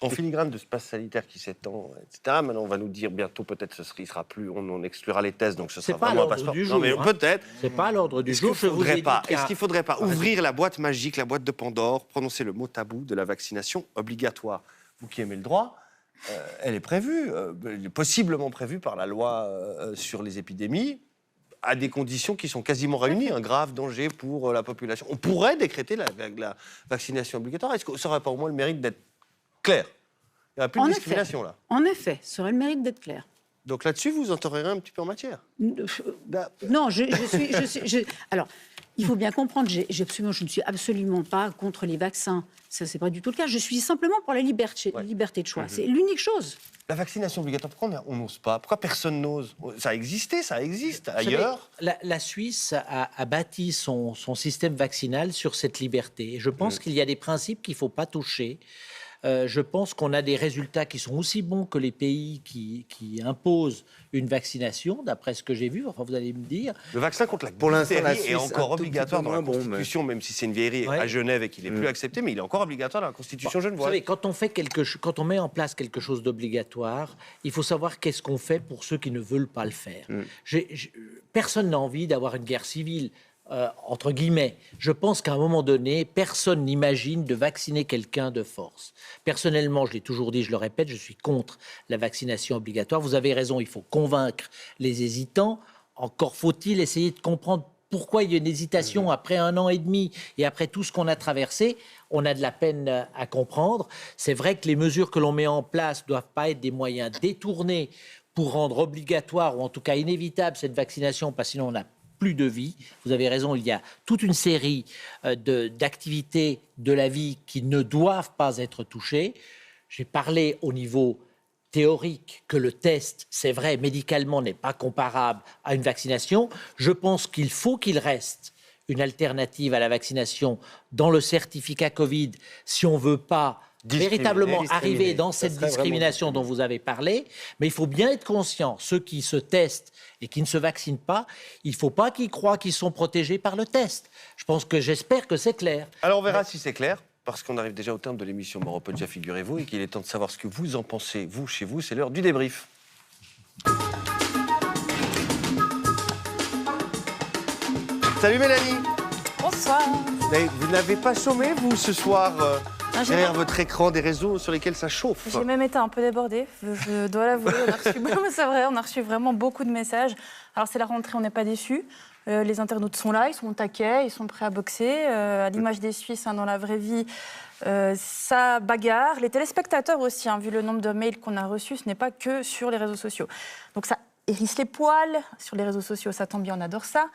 En filigrane de ce pass sanitaire qui s'étend, etc. Maintenant, on va nous dire bientôt, peut-être, il sera plus, on exclura les tests, donc ce sera vraiment un passeport. Du jour, non, mais peut-être. C'est pas à l'ordre du jour. Est-ce qu'il ne faudrait pas ouvrir la boîte magique, la boîte de Pandore, prononcer le mot tabou de la vaccination obligatoire? Vous qui aimez le droit, elle est prévue, elle est possiblement prévue par la loi sur les épidémies, à des conditions qui sont quasiment réunies, un grave danger pour la population. On pourrait décréter la vaccination obligatoire. Est-ce que ça n'aurait pas au moins le mérite d'être clair? Il n'y a plus de discrimination, là. En effet, ça aurait le mérite d'être clair. Donc là-dessus, vous entrerez un petit peu en matière? Non, alors, il faut bien comprendre, je ne suis absolument pas contre les vaccins. Ça, c'est pas du tout le cas. Je suis simplement pour la liberté de choix. C'est l'unique chose. La vaccination obligatoire, pourquoi on n'ose pas? Pourquoi personne n'ose? Ça a existé, ça existe ailleurs. La Suisse a bâti son système vaccinal sur cette liberté. Et je pense qu'il y a des principes qu'il ne faut pas toucher. Je pense qu'on a des résultats qui sont aussi bons que les pays qui imposent une vaccination, d'après ce que j'ai vu. Enfin, vous allez me dire. Le vaccin contre la diphtérie est encore obligatoire dans la Constitution, même si c'est une vieillerie à Genève et qu'il n'est plus accepté, mais il est encore obligatoire dans la Constitution genevoise. Vous savez, quand on met en place quelque chose d'obligatoire, il faut savoir qu'est-ce qu'on fait pour ceux qui ne veulent pas le faire. Personne n'a envie d'avoir une guerre civile. Entre guillemets, je pense qu'à un moment donné, personne n'imagine de vacciner quelqu'un de force. Personnellement, je l'ai toujours dit, je le répète, je suis contre la vaccination obligatoire. Vous avez raison, il faut convaincre les hésitants. Encore faut-il essayer de comprendre pourquoi il y a une hésitation après 1 an et demi et après tout ce qu'on a traversé. On a de la peine à comprendre. C'est vrai que les mesures que l'on met en place ne doivent pas être des moyens détournés pour rendre obligatoire, ou en tout cas inévitable, cette vaccination, parce que sinon on n'a plus de vie. Vous avez raison, il y a toute une série d'activités de la vie qui ne doivent pas être touchées. J'ai parlé au niveau théorique que le test, c'est vrai, médicalement n'est pas comparable à une vaccination. Je pense qu'il faut qu'il reste une alternative à la vaccination dans le certificat Covid si on ne veut pas véritablement arriver dans cette discrimination dont vous avez parlé. Mais il faut bien être conscient, ceux qui se testent et qui ne se vaccinent pas, il ne faut pas qu'ils croient qu'ils sont protégés par le test. J'espère que c'est clair. Alors on verra si c'est clair, parce qu'on arrive déjà au terme de l'émission Moropodia, figurez-vous, et qu'il est temps de savoir ce que vous en pensez, vous, chez vous. C'est l'heure du débrief. Salut Mélanie. Bonsoir. Vous n'avez pas chômé, vous, ce soir, j'ai derrière pas- votre écran, des réseaux sur lesquels ça chauffe? J'ai même été un peu débordée, je dois l'avouer. C'est vrai, on a reçu vraiment beaucoup de messages. Alors c'est la rentrée, on n'est pas déçus. Les internautes sont là, ils sont au taquet, ils sont prêts à boxer. À l'image des Suisses, dans la vraie vie, ça bagarre. Les téléspectateurs aussi, vu le nombre de mails qu'on a reçus, ce n'est pas que sur les réseaux sociaux. Donc ça hérisse les poils. Sur les réseaux sociaux, ça tombe bien, on adore ça.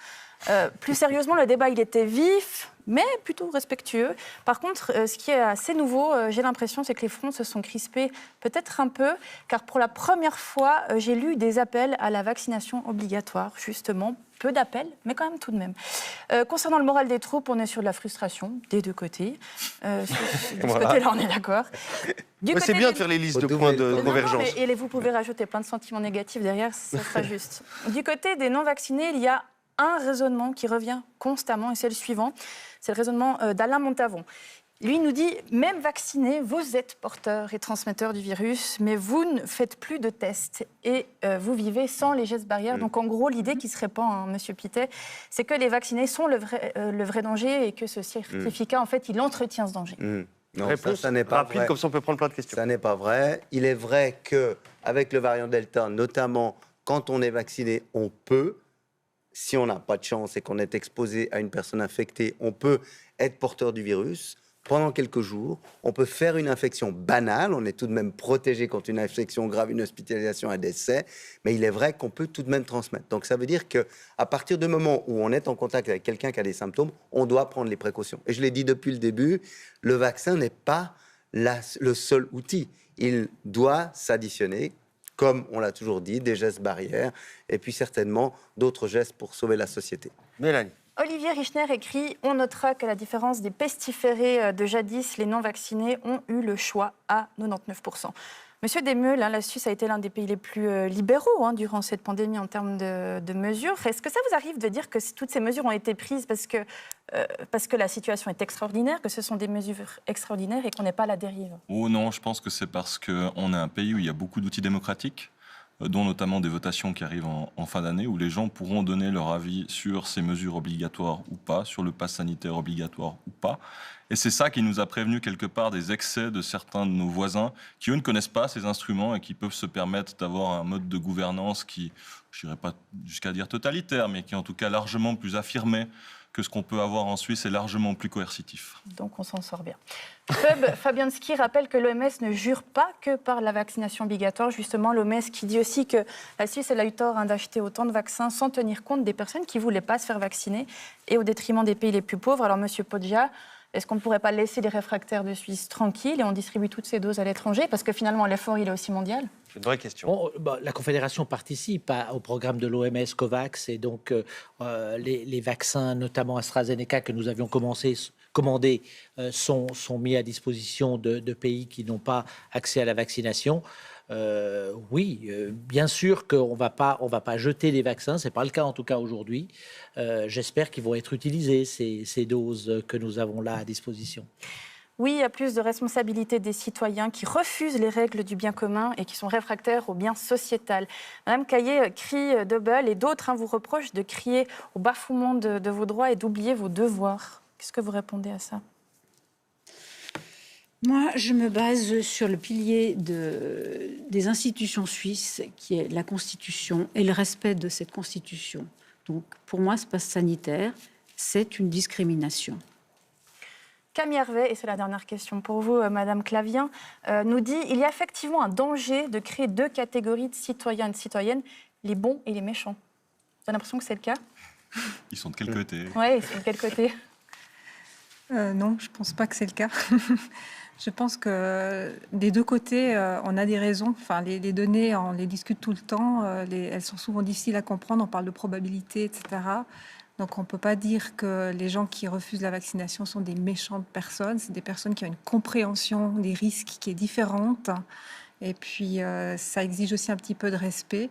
Plus sérieusement, le débat, il était vif, mais plutôt respectueux. Par contre, ce qui est assez nouveau, j'ai l'impression, c'est que les fronts se sont crispés peut-être un peu, car pour la première fois, j'ai lu des appels à la vaccination obligatoire, justement. Peu d'appels, mais quand même tout de même. Concernant le moral des troupes, on est sur de la frustration, des deux côtés. De ce côté-là, on est d'accord. C'est bien de faire les listes de points de convergence. Et vous pouvez rajouter plein de sentiments négatifs derrière, ça sera juste. Du côté des non-vaccinés, il y a un raisonnement qui revient constamment, et c'est le suivant. C'est le raisonnement d'Alain Montavon. Lui nous dit, même vacciné, vous êtes porteur et transmetteur du virus, mais vous ne faites plus de tests et vous vivez sans les gestes barrières. Donc en gros, l'idée qui se répand, Monsieur Pittet, c'est que les vaccinés sont le vrai danger et que ce certificat, en fait, il entretient ce danger. Non, Réponse ça n'est pas rapide, vrai. comme ça on peut prendre plein de questions. Ça n'est pas vrai. Il est vrai qu'avec le variant Delta, notamment quand on est vacciné, on peut, si on n'a pas de chance et qu'on est exposé à une personne infectée, on peut être porteur du virus. Pendant quelques jours, on peut faire une infection banale, on est tout de même protégé contre une infection grave, une hospitalisation, un décès, mais il est vrai qu'on peut tout de même transmettre. Donc ça veut dire qu'à partir du moment où on est en contact avec quelqu'un qui a des symptômes, on doit prendre les précautions. Et je l'ai dit depuis le début, le vaccin n'est pas le seul outil. Il doit s'additionner, comme on l'a toujours dit, des gestes barrières, et puis certainement d'autres gestes pour sauver la société. Mélanie. Olivier Richner écrit « On notera qu'à la différence des pestiférés de jadis, les non-vaccinés ont eu le choix à 99%. » Monsieur Desmeules, la Suisse a été l'un des pays les plus libéraux durant cette pandémie en termes de mesures. Est-ce que ça vous arrive de dire que toutes ces mesures ont été prises parce que la situation est extraordinaire, que ce sont des mesures extraordinaires et qu'on n'est pas à la dérive? Oh non, je pense que c'est parce qu'on est un pays où il y a beaucoup d'outils démocratiques, dont notamment des votations qui arrivent en fin d'année, où les gens pourront donner leur avis sur ces mesures obligatoires ou pas, sur le pass sanitaire obligatoire ou pas. Et c'est ça qui nous a prévenu quelque part des excès de certains de nos voisins qui, eux, ne connaissent pas ces instruments et qui peuvent se permettre d'avoir un mode de gouvernance qui, je n'irai pas jusqu'à dire totalitaire, mais qui est en tout cas largement plus affirmé que ce qu'on peut avoir en Suisse et largement plus coercitif. Donc on s'en sort bien. Fabianski rappelle que l'OMS ne jure pas que par la vaccination obligatoire. Justement, l'OMS qui dit aussi que la Suisse elle a eu tort d'acheter autant de vaccins sans tenir compte des personnes qui ne voulaient pas se faire vacciner et au détriment des pays les plus pauvres. Alors, Monsieur Poggia, est-ce qu'on ne pourrait pas laisser les réfractaires de Suisse tranquilles et on distribue toutes ces doses à l'étranger? Parce que finalement, l'effort, il est aussi mondial. C'est une vraie question. La Confédération participe au programme de l'OMS COVAX et donc les vaccins, notamment AstraZeneca, que nous avions commandés, sont mis à disposition de pays qui n'ont pas accès à la vaccination. Oui, bien sûr qu'on va pas jeter des vaccins, c'est pas le cas en tout cas aujourd'hui. J'espère qu'ils vont être utilisés, ces doses que nous avons là à disposition. Oui, il y a plus de responsabilité des citoyens qui refusent les règles du bien commun et qui sont réfractaires au bien sociétal. Madame Caillé crie Double et d'autres vous reprochent de crier au bafouement de vos droits et d'oublier vos devoirs. Qu'est-ce que vous répondez à ça? Moi, je me base sur le pilier des institutions suisses, qui est la Constitution et le respect de cette Constitution. Donc, pour moi, ce passe sanitaire, c'est une discrimination. Camille Hervé, et c'est la dernière question pour vous, Madame Clavien, nous dit « Il y a effectivement un danger de créer 2 catégories de citoyens et de citoyennes, les bons et les méchants. » Vous avez l'impression que c'est le cas? Ils sont de quel côté? Oui, ils sont de quel côté? Non, je ne pense pas que c'est le cas. Je pense que des deux côtés, on a des raisons. Enfin, les données, on les discute tout le temps. Elles sont souvent difficiles à comprendre. On parle de probabilité, etc. Donc, on ne peut pas dire que les gens qui refusent la vaccination sont des méchantes personnes. C'est des personnes qui ont une compréhension des risques qui est différente. Et puis, ça exige aussi un petit peu de respect.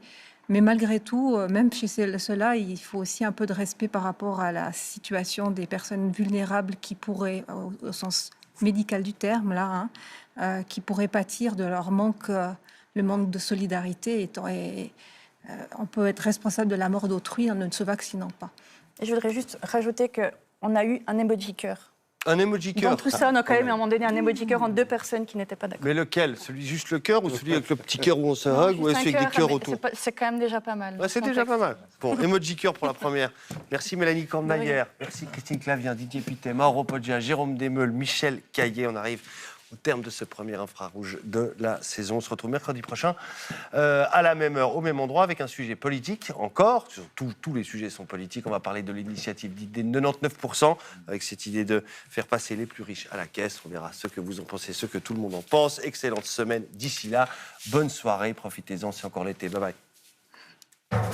Mais malgré tout, même chez ceux-là, il faut aussi un peu de respect par rapport à la situation des personnes vulnérables qui pourraient, au sens médical du terme, là, qui pourraient pâtir de leur manque, le manque de solidarité. On peut être responsable de la mort d'autrui en ne se vaccinant pas. Et je voudrais juste rajouter qu'on a eu un emoji cœur. Un emoji cœur. Dans tout ça, on a quand même à un moment donné un emoji cœur entre 2 personnes qui n'étaient pas d'accord. Mais lequel? Celui juste le cœur ou celui avec le petit cœur où on se hug ou celui avec des cœurs autour? C'est quand même déjà pas mal. Ouais, c'est déjà pas mal. Bon, emoji cœur pour la première. Merci Mélanie Cornaillère, merci Christine Clavien, Didier Pittet, Mauro Poggia, Jérôme Desmeules, Michel Caillé. On arrive au terme de ce premier infrarouge de la saison. On se retrouve mercredi prochain à la même heure, au même endroit, avec un sujet politique encore. Tous les sujets sont politiques. On va parler de l'initiative dite des 99%, avec cette idée de faire passer les plus riches à la caisse. On verra ce que vous en pensez, ce que tout le monde en pense. Excellente semaine d'ici là. Bonne soirée, profitez-en, c'est encore l'été. Bye bye.